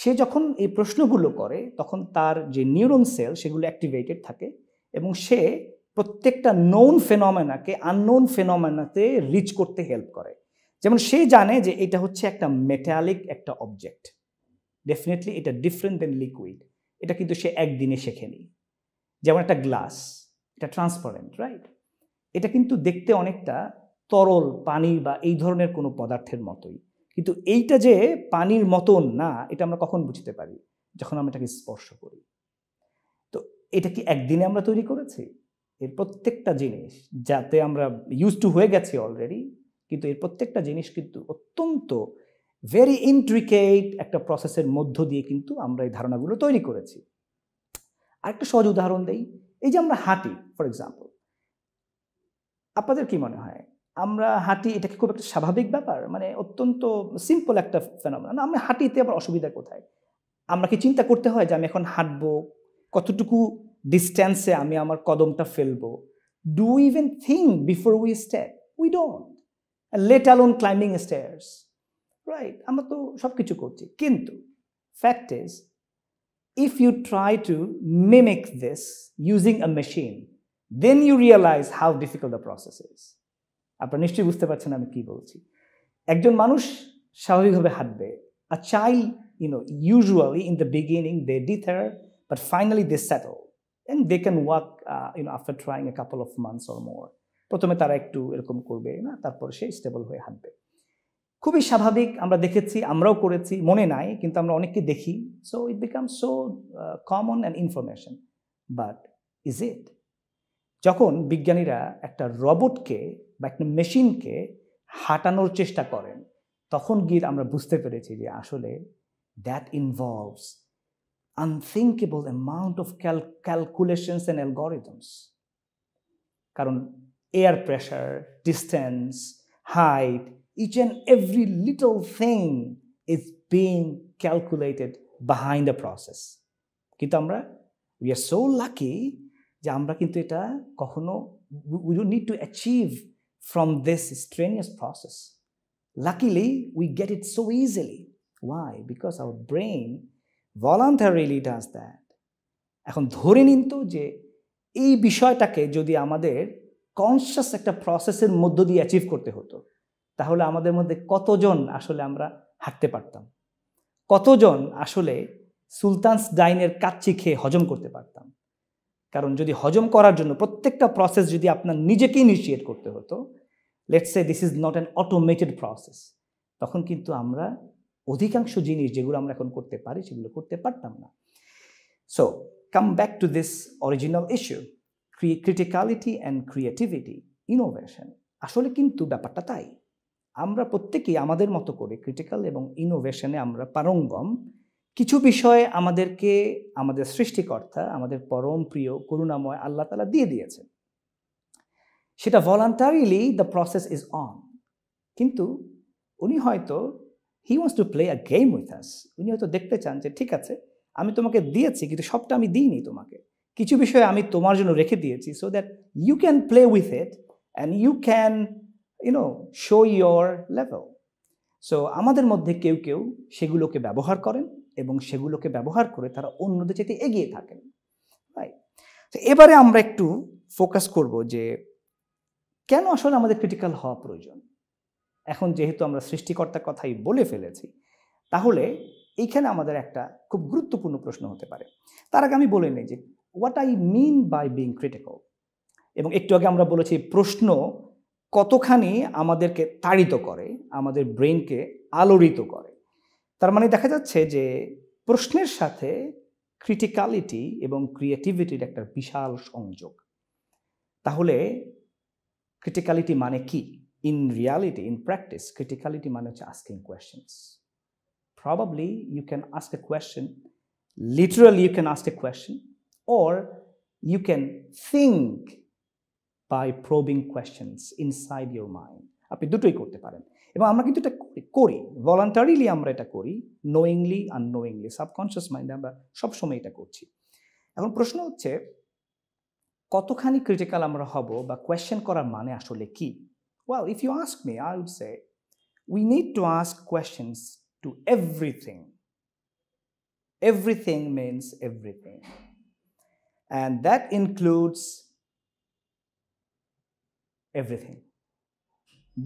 সে যখন এই প্রশ্নগুলো করে, তখন তার যে নিউরন সেল সেগুলো অ্যাক্টিভেটেড থাকে এবং সে প্রত্যেকটা নোন ফেনোমেনাকে আননোন ফেনোমেনাতে রিচ করতে হেল্প করে। যেমন সে জানে যে এটা হচ্ছে একটা মেটালিক একটা অবজেক্ট, ডেফিনেটলি এটা ডিফারেন্ট দেন লিকুইড, এটা কিন্তু সে একদিনে শেখেনি। যেমন একটা গ্লাস, এটা ট্রান্সপারেন্ট, রাইট? এটা কিন্তু দেখতে অনেকটা তরল পানি বা এই ধরনের কোনো পদার্থের মতোই, কিন্তু এইটা যে পানির মতন না, এটা আমরা কখন বুঝতে পারি? যখন আমরা এটাকে স্পর্শ করি। তো এটা কি একদিনে আমরা তৈরি করেছি? এর প্রত্যেকটা জিনিস যাতে আমরা ইউজ টু হয়ে গেছি অলরেডি, কিন্তু এর প্রত্যেকটা জিনিস কিন্তু অত্যন্ত ভেরি ইন্ট্রিকেট একটা প্রসেসের মধ্য দিয়ে কিন্তু আমরা এই ধারণাগুলো তৈরি করেছি। আরেকটা সহজ উদাহরণ দেই, এই যে আমরা হাঁটি, ফর এক্সাম্পল, আপনাদের কি মনে হয় আমরা হাঁটি, এটা কি খুব একটা স্বাভাবিক ব্যাপার? মানে অত্যন্ত সিম্পল একটা ফেনোমেনন। আমরা হাঁটিতে আবার অসুবিধা কোথায়? আমরা কি চিন্তা করতে হয় যে আমি এখন হাঁটবো, কতটুকু ডিস্ট্যান্সে আমি আমার কদমটা ফেলবো? Do we even think before we step? We don't, let alone climbing stairs, right? আমরা তো সব কিছু করছি, কিন্তু fact is if you try to mimic this using a machine, then you realize how difficult the process is. আপনারা নিশ্চয়ই বুঝতে পারছেন আমি কি বলছি। একজন মানুষ স্বাভাবিকভাবে হাঁটবে, a child, usually in the beginning they dither, but finally they settle and they can walk, after trying a couple of months or more. প্রথমে তারা একটু এরকম করবে না, তারপর সে স্টেবল হয়ে হাঁটবে। খুবই স্বাভাবিক, আমরা দেখেছি, আমরাও করেছি, মনে নাই, কিন্তু আমরা অনেককে দেখি। So it become so common and information, but is it? যখন বিজ্ঞানীরা একটা রোবটকে বা একটা মেশিনকে হাঁটানোর চেষ্টা করেন, তখন গিয়ে আমরা বুঝতে পেরেছি যে আসলে that involves unthinkable amount of calculations and algorithms. কারণ air pressure, distance, height, each and every little thing is being calculated behind the process. কিন্তু we are so lucky যে আমরা কিন্তু এটা কখনো we don't need to achieve from this strenuous process. Luckily we get it so easily. Why? Because our brain voluntarily does that. এখন ধরে নিন তো যে এই বিষয়টাকে যদি আমাদের কনসিয়াস একটা প্রসেসের মধ্য দিয়ে অ্যাচিভ করতে হতো, তাহলে আমাদের মধ্যে কতজন আসলে আমরা হাঁটতে পারতাম, কতজন আসলে সুলতানস ডাইনের কাচ্চি খেয়ে হজম করতে পারতাম। কারণ যদি হজম করার জন্য প্রত্যেকটা প্রসেস যদি আপনার নিজেকে ইনিশিয়েট করতে হতো, let's say this is not an automated process, তখন কিন্তু আমরা অধিকাংশ জিনিস যেগুলো আমরা এখন করতে পারি সেগুলো করতে পারতাম না। So come back to this original issue, criticality and creativity, innovation. আসলে কিন্তু ব্যাপারটা তাই, আমরা প্রত্যেকেই আমাদের মতো করে ক্রিটিক্যাল এবং ইনোভেশনে আমরা পারঙ্গম। কিছু বিষয়ে আমাদেরকে আমাদের সৃষ্টিকর্তা, আমাদের পরম প্রিয় করুণাময় আল্লাহ তাআলা দিয়ে দিয়েছেন, সেটা voluntarily the process is on. কিন্তু উনি হয়তো he wants to play a game with us. উনি হয়তো দেখতে চান যে ঠিক আছে, আমি তোমাকে দিয়েছি কিন্তু সবটা আমি দিইনি তোমাকে, কিছু বিষয় আমি তোমার জন্য রেখে দিয়েছি, so that you can play with it and you can show your level. So আমাদের মধ্যে কেউ কেউ সেগুলোকে ব্যবহার করেন এবং সেগুলোকে ব্যবহার করে তারা অন্যদের চাইতে এগিয়ে থাকেন, রাইট? তো এবারে আমরা একটু ফোকাস করব যে কেন আসলে আমাদের ক্রিটিক্যাল হওয়া প্রয়োজন। এখন যেহেতু আমরা সৃষ্টিকর্তার কথাই বলে ফেলেছি, তাহলে এইখানে আমাদের একটা খুব গুরুত্বপূর্ণ প্রশ্ন হতে পারে। তার আগে আমি বলে নিই যে what I mean by being critical. এবং একটু আগে আমরা বলেছি প্রশ্ন কতখানি আমাদেরকে তাড়িত করে, আমাদের ব্রেনকে আলোড়িত করে। তার মানে দেখা যাচ্ছে যে প্রশ্নের সাথে ক্রিটিক্যালিটি এবং ক্রিয়েটিভিটির একটা বিশাল সংযোগ। তাহলে ক্রিটিক্যালিটি মানে কি? In reality, in practice, criticality মানে হচ্ছে asking questions. Probably you can ask a question, literally you can ask a question, or you can think by probing questions inside your mind. আপনি দুটোই করতে পারেন এবং আমরা কিন্তু এটা করি, ভলান্টারিলি আমরা এটা করি, নোয়িংলি আননোয়িংলি, সাবকনশিয়াস মাইন্ডে আমরা সবসময় এটা করছি। এখন প্রশ্ন হচ্ছে কতখানি ক্রিটিক্যাল আমরা হব বা কোয়েশ্চেন করার মানে আসলে কি? Well, if you ask me, I would say we need to ask questions to everything. Everything means everything. And that includes everything.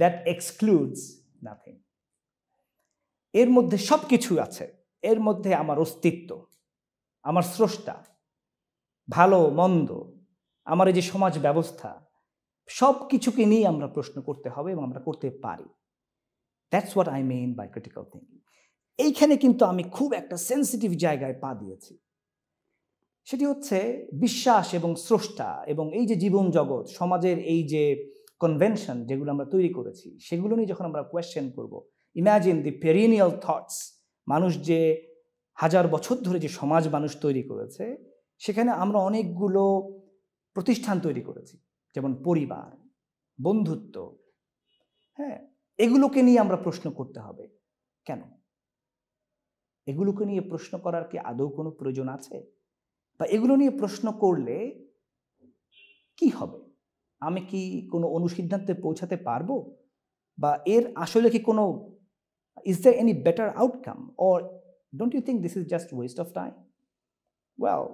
That excludes nothing. এর মধ্যে সব কিছু আছে, এর মধ্যে আমার অস্তিত্ব, আমার স্রষ্টা, ভালো মন্দ, আমার এই যে সমাজ ব্যবস্থা, সব কিছুকে নিয়ে আমরা প্রশ্ন করতে হবে এবং আমরা করতে পারি। That's what I mean by critical thinking. এইখানে কিন্তু আমি খুব একটা সেন্সিটিভ জায়গায় পা দিয়েছি, সেটি হচ্ছে বিশ্বাস এবং স্রষ্টা এবং এই যে জীবন জগৎ, সমাজের এই যে কনভেনশন যেগুলো আমরা তৈরি করেছি, সেগুলো নিয়ে যখন আমরা কোয়েশ্চেন করব, ইম্যাজিন দি পেরিনিয়াল থটস, মানুষ যে হাজার বছর ধরে যে সমাজ মানুষ তৈরি করেছে, সেখানে আমরা অনেকগুলো প্রতিষ্ঠান তৈরি করেছি, যেমন পরিবার, বন্ধুত্ব, হ্যাঁ, এগুলোকে নিয়ে আমরা প্রশ্ন করতে হবে। কেন? এগুলোকে নিয়ে প্রশ্ন করার কি আদৌ কোনো প্রয়োজন আছে? বা এগুলো নিয়ে প্রশ্ন করলে কি হবে? আমি কি কোনো অনুসিদ্ধান্তে পৌঁছাতে পারবো? বা এর আসলে কি কোনো is there any better outcome, or don't you think this is just waste of time? Well,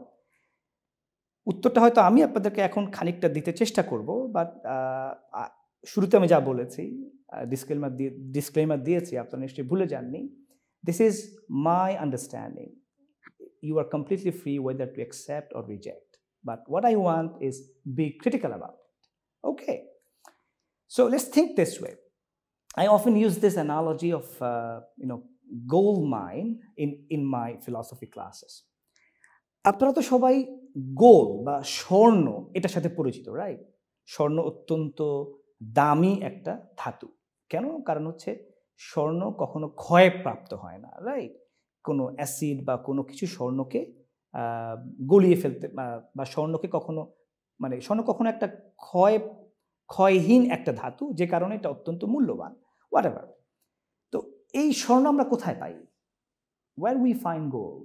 উত্তরটা হয়তো আমি আপনাদেরকে এখন খানিকটা দিতে চেষ্টা করব, বাট শুরুতে আমি যা বলেছি, ডিসক্লেমার দিয়েছি, আপনারা নিশ্চয়ই ভুলে যাননি। This is my understanding. You are completely free whether to accept or reject. But what I want is be critical about it. Okay. So let's think this way. I often use this analogy of, gold mine in my philosophy classes. আপনারা তো সবাই গোল্ড বা স্বর্ণ এটার সাথে পরিচিত, রাইট? স্বর্ণ অত্যন্ত দামি একটা ধাতু। কেন? কারণ হচ্ছে স্বর্ণ কখনো ক্ষয়প্রাপ্ত হয় না, রাইট? কোনো অ্যাসিড বা কোনো কিছু স্বর্ণকে গলিয়ে ফেলতে বা স্বর্ণকে কখনো স্বর্ণ কখনো একটা ক্ষয়হীন একটা ধাতু, যে কারণে এটা অত্যন্ত মূল্যবান, হোয়াট এভার। তো এই স্বর্ণ আমরা কোথায় পাই? Where we find gold?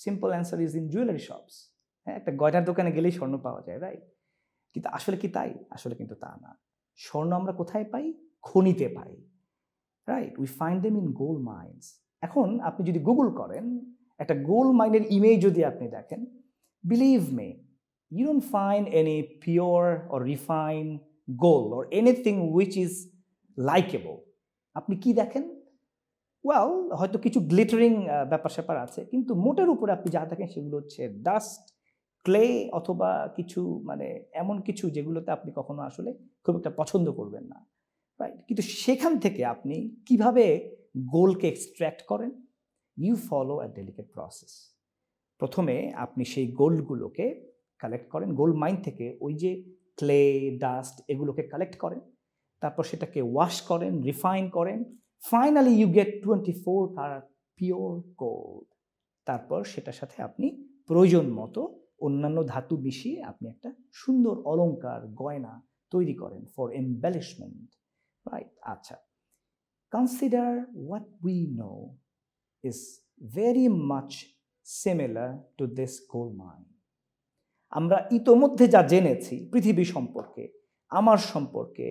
Simple answer is in jewellery shops. হ্যাঁ, একটা গয়নার দোকানে গেলেই স্বর্ণ পাওয়া যায়, রাইট? কিন্তু আসলে কি তাই? আসলে কিন্তু তা না। স্বর্ণ আমরা কোথায় পাই? খনিতে পাই, right? We find them in gold mines. এখন আপনি যদি গুগল করেন, একটা গোল্ড মাইনের ইমেজ যদি আপনি দেখেন, believe me, you don't find any pure or refined gold or anything which is likable. আপনি কি দেখেন? ওয়েল, হয়তো কিছু গ্লিটারিং ব্যাপার স্যাপার আছে, কিন্তু মোটের উপরে আপনি যা দেখেন সেগুলো হচ্ছে ডাস্ট, ক্লে, অথবা কিছু মানে এমন কিছু যেগুলোতে আপনি কখনো আসলে খুব একটা পছন্দ করবেন না, রাইট? কিন্তু সেখান থেকে আপনি কিভাবে গোল্ডকে এক্সট্র্যাক্ট করেন? You follow a delicate process. প্রথমে আপনি সেই গোল্ডগুলোকে কালেক্ট করেন, গোল্ড মাইন থেকে ওই যে ক্লে, ডাস্ট এগুলোকে কালেক্ট করেন, তারপর সেটাকে ওয়াশ করেন, রিফাইন করেন, finally you get 24 carat pure gold. তারপর সেটার সাথে আপনি প্রয়োজন মতো অন্যান্য ধাতু মিশিয়ে আপনি একটা সুন্দর অলংকার, গয়না তৈরি করেন ফর এমবেলিশমেন্ট, রাইট? আচ্ছা, consider what we know is very much similar to this gold mine. আমরা ইতোমধ্যে যা জেনেছি পৃথিবী সম্পর্কে, আমার সম্পর্কে,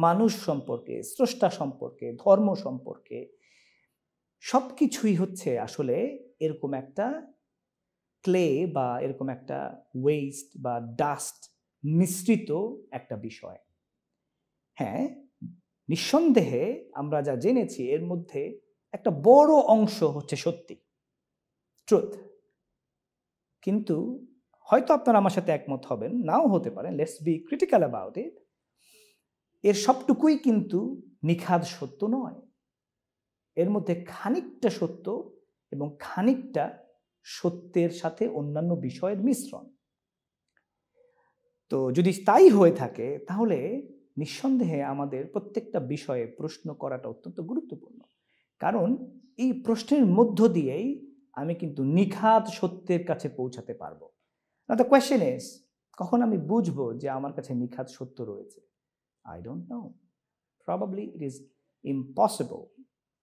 মানুষ সম্পর্কে, স্রষ্টা সম্পর্কে, ধর্ম সম্পর্কে, সব কিছুই হচ্ছে আসলে এরকম একটা ক্লে বা এরকম একটা ওয়েস্ট বা ডাস্ট মিশ্রিত একটা বিষয়। হ্যাঁ, নিঃসন্দেহে আমরা যা জেনেছি এর মধ্যে একটা বড় অংশ হচ্ছে সত্যি, ট্রুথ। কিন্তু হয়তো আপনারা আমার সাথে একমত হবেন, নাও হতে পারেন, let's be critical about it, এর সবটুকুই কিন্তু নিখাদ সত্য নয়। এর মধ্যে খানিকটা সত্য এবং খানিকটা সত্যের সাথে অন্যান্য বিষয়ের মিশ্রণ। তো যদি তাই হয়ে থাকে তাহলে নিঃসন্দেহে আমাদের প্রত্যেকটা বিষয়ে প্রশ্ন করাটা অত্যন্ত গুরুত্বপূর্ণ, কারণ এই প্রশ্নের মধ্য দিয়েই আমি কিন্তু নিখাদ সত্যের কাছে পৌঁছাতে পারবো। না, দ্য কোয়েশ্চেন ইজ, কখন আমি বুঝবো যে আমার কাছে নিখাদ সত্য রয়েছে? I don't know. Probably it is impossible.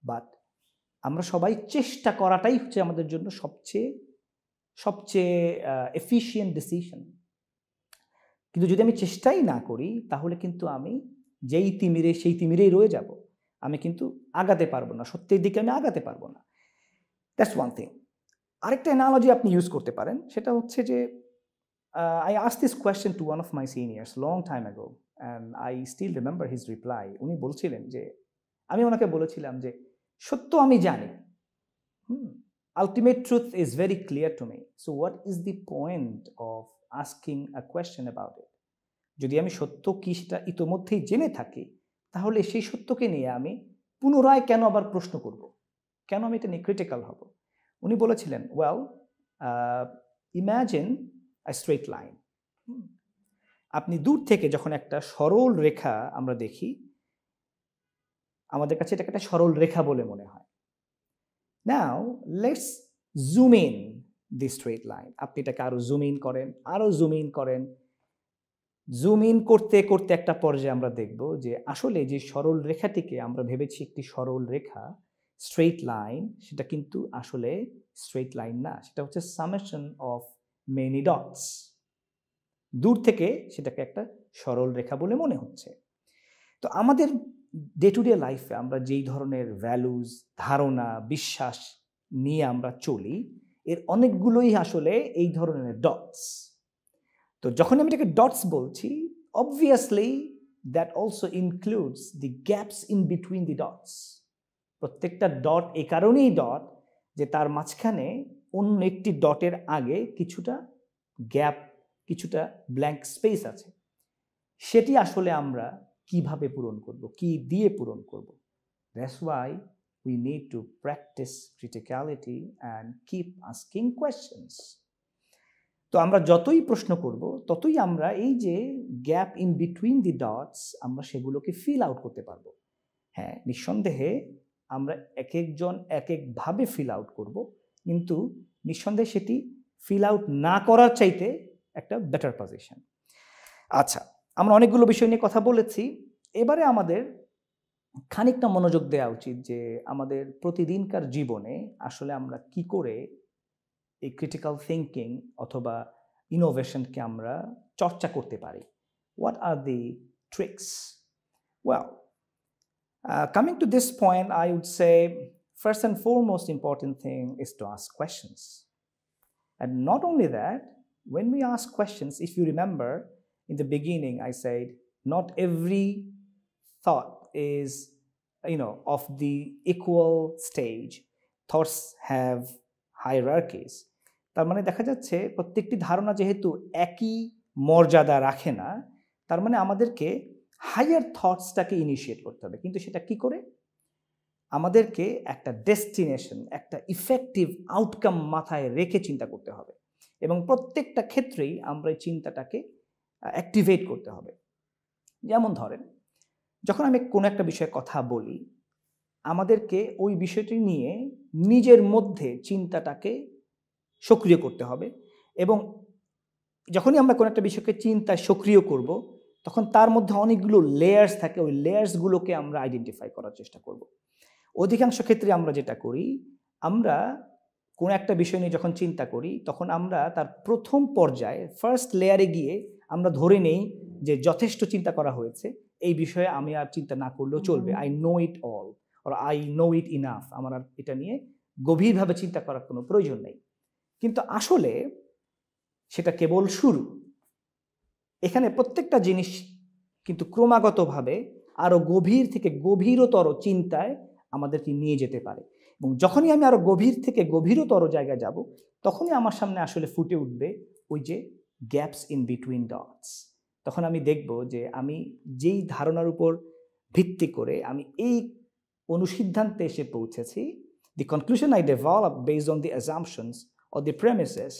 But আমরা সবাই চেষ্টা করাটাই হচ্ছে আমাদের জন্য সবচেয়ে এফিশিয়েন্ট ডিসিশন। কিন্তু যদি আমি চেষ্টাই না করি তাহলে কিন্তু আমি যেই তিমিরে সেই তিমিরেই রয়ে যাব, আমি কিন্তু আগাতে পারবো না, সত্যের দিকে আমি আগাতে পারবো না। That's one thing. আরেকটা অ্যানালজি আপনি ইউজ করতে পারেন, সেটা হচ্ছে যে I asked this question to one of my seniors long time ago and I still remember his reply. উনি বলছিলেন যে, আমি ওনাকে বলেছিলাম যে সত্য আমি জানি, ultimate truth is very clear to me, so what is the point of asking a question about it? যদি আমি সত্য কি সেটা ইতোমধ্যেই জেনে থাকি তাহলে সেই সত্যকে নিয়ে আমি পুনরায় কেন আবার প্রশ্ন করব, কেন আমি এটা নিয়ে ক্রিটিক্যাল হব? উনি বলেছিলেন, ওয়েল, ইম্যাজিন আ স্ট্রেট লাইন। আপনি দূর থেকে যখন একটা সরল রেখা আমরা দেখি, আমাদের কাছে এটাকে একটা সরল রেখা বলে মনে হয়। Now let's zoom in the straight line. আপনি এটাকে আরো জুম ইন করেন, আরো জুম ইন করেন। জুম ইন করতে করতে একটা পর্যায়ে আমরা দেখব যে আসলে যে সরল রেখাটিকে আমরা ভেবেছি একটি সরল রেখা, স্ট্রেট লাইন, সেটা কিন্তু আসলে স্ট্রেট লাইন না, সেটা হচ্ছে সামেশন অফ মেনি ডটস। দূর থেকে সেটাকে একটা সরল রেখা বলে মনে হচ্ছে। তো আমাদের ডে টু ডে লাইফে আমরা যেই ধরনের ভ্যালুজ, ধারণা, বিশ্বাস নিয়ে আমরা চলি, এর অনেকগুলোই আসলে এই ধরনের ডটস। তো যখন আমি এটাকে ডটস বলছি, obviously that also includes the gaps in between the dots. প্রত্যেকটা ডট এ কারণেই ডট যে তার মাঝখানে অন্য একটি ডটের আগে কিছুটা গ্যাপ, কিছুটা ব্ল্যাঙ্ক স্পেস আছে। সেটি আসলে আমরা কিভাবে পূরণ করব, কি দিয়ে পূরণ করব? That's why we need to practice criticality and keep asking questions. তো আমরা যতই প্রশ্ন করব ততই আমরা এই যে gap in between the dots আমরা সেগুলোকে ফিল আউট করতে পারবো। হ্যাঁ, নিঃসন্দেহে আমরা এক একজন এক একভাবে ফিল আউট করব, কিন্তু নিঃসন্দেহে সেটি ফিল আউট না করার চাইতে একটা বেটার পজিশন। আচ্ছা, আমরা অনেকগুলো বিষয় নিয়ে কথা বলেছি, এবারে আমাদের খানিকটা মনোযোগ দেওয়া উচিত যে আমাদের প্রতিদিনকার জীবনে আসলে আমরা কি করে এই ক্রিটিক্যাল থিঙ্কিং অথবা ইনোভেশনকে আমরা চর্চা করতে পারি। What are the tricks? Well, coming to this point, I would say first and foremost important thing is to ask questions. And not only that, when we ask questions, if you remember in the beginning I said not every thought is of the equal stage. Thoughts have hierarchies. তার মানে দেখা যাচ্ছে প্রত্যেকটি ধারণা যেহেতু একই মর্যাদা রাখে না, তার মানে আমাদেরকে হায়ার থটসটাকে ইনিশিয়েট করতে হবে। কিন্তু সেটা কি করে? আমাদেরকে একটা ডেস্টিনেশন, একটা ইফেক্টিভ আউটকাম মাথায় রেখে চিন্তা করতে হবে এবং প্রত্যেকটা ক্ষেত্রেই আমরা এই চিন্তাটাকে অ্যাক্টিভেট করতে হবে। যেমন ধরেন, যখন আমি কোনো একটা বিষয়ে কথা বলি, আমাদেরকে ওই বিষয়টি নিয়ে নিজের মধ্যে চিন্তাটাকে সক্রিয় করতে হবে এবং যখনই আমরা কোনো একটা বিষয়কে চিন্তা সক্রিয় করব, তখন তার মধ্যে অনেকগুলো লেয়ার্স থাকে, ওই লেয়ার্সগুলোকে আমরা আইডেন্টিফাই করার চেষ্টা করব। অধিকাংশ ক্ষেত্রে আমরা যেটা করি, আমরা কোনো একটা বিষয় নিয়ে যখন চিন্তা করি, তখন আমরা তার প্রথম পর্যায়ে ফার্স্ট লেয়ারে গিয়ে আমরা ধরে নেই যে যথেষ্ট চিন্তা করা হয়েছে, এই বিষয়ে আমি আর চিন্তা না করলেও চলবে, I know it all or I know it enough, আমার আর এটা নিয়ে গভীরভাবে চিন্তা করার কোনো প্রয়োজন নেই। কিন্তু আসলে সেটা কেবল শুরু। এখানে প্রত্যেকটা জিনিস কিন্তু ক্রমাগতভাবে আরো গভীর থেকে গভীরতর চিন্তায় আমাদেরকে নিয়ে যেতে পারে এবং যখনই আমি আরো গভীর থেকে গভীরতর জায়গায় যাব, তখনই আমার সামনে আসলে ফুটে উঠবে ওই যে গ্যাপস ইন বিটুইন ডটস। তখন আমি দেখব যে আমি যেই ধারণার উপর ভিত্তি করে আমি এই অনুসিদ্ধান্তে এসে পৌঁছেছি, the conclusion I develop based on the assumptions or the premises,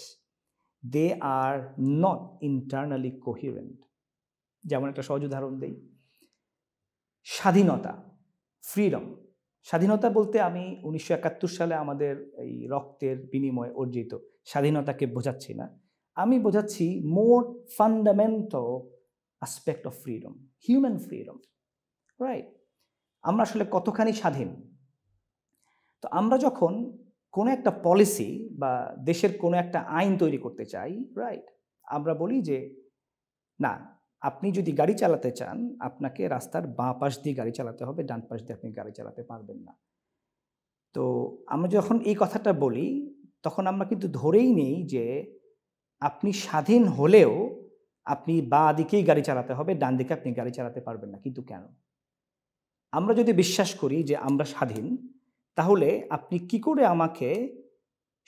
they are not internally coherent. যেমন একটা সহজ উদাহরণ দেই, স্বাধীনতা, ফ্রিডম। স্বাধীনতা বলতে আমি 1971 সালে আমাদের এই রক্তের বিনিময়ে অর্জিত স্বাধীনতাকে বোঝাচ্ছি না, আমি বোঝাচ্ছি more fundamental aspect of freedom, human freedom, right? আমরা আসলে কতখানি স্বাধীন। তো আমরা যখন কোনো একটা পলিসি বা দেশের কোনো একটা আইন তৈরি করতে চাই, রাইট, আমরা বলি যে না, আপনি যদি গাড়ি চালাতে চান, আপনাকে রাস্তার বাঁ পাশ দিয়ে গাড়ি চালাতে হবে, ডান পাশ দিয়ে আপনি গাড়ি চালাতে পারবেন না। তো আমরা যখন এই কথাটা বলি, তখন আমরা কিন্তু ধরেই নেই যে আপনি স্বাধীন হলেও আপনি বাঁ দিকেই গাড়ি চালাতে হবে, ডান দিকে আপনি গাড়ি চালাতে পারবেন না। কিন্তু কেন? আমরা যদি বিশ্বাস করি যে আমরা স্বাধীন, তাহলে আপনি কি করে আমাকে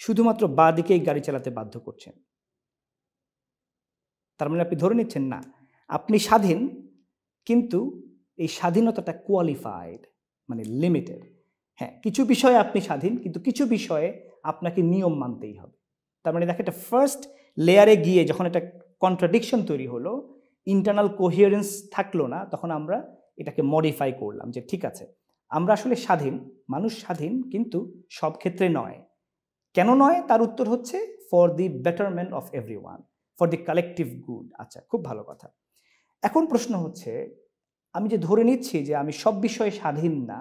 শুধুমাত্র বাঁ দিকেই গাড়ি চালাতে বাধ্য করছেন? তার মানে আপনি ধরে নিচ্ছেন না, আপনি স্বাধীন, কিন্তু এই স্বাধীনতাটা কোয়ালিফাইড, মানে লিমিটেড। হ্যাঁ, কিছু বিষয়ে আপনি স্বাধীন, কিন্তু কিছু বিষয়ে আপনাকে নিয়ম মানতেই হবে। তার মানে দেখেন, এটা ফার্স্ট লেয়ারে গিয়ে যখন একটা কন্ট্রাডিকশন তৈরি হলো, ইন্টারনাল কোহিয়ারেন্স থাকলো না, তখন আমরা এটাকে মডিফাই করলাম যে ঠিক আছে, আমরা আসলে স্বাধীন, মানুষ স্বাধীন, কিন্তু সব ক্ষেত্রে নয়। কেন নয়? তার উত্তর হচ্ছে for the betterment of everyone, for the collective good. আচ্ছা, খুব ভালো কথা। এখন প্রশ্ন হচ্ছে, আমি যে ধরে নিচ্ছি যে আমি সব বিষয়ে স্বাধীন না,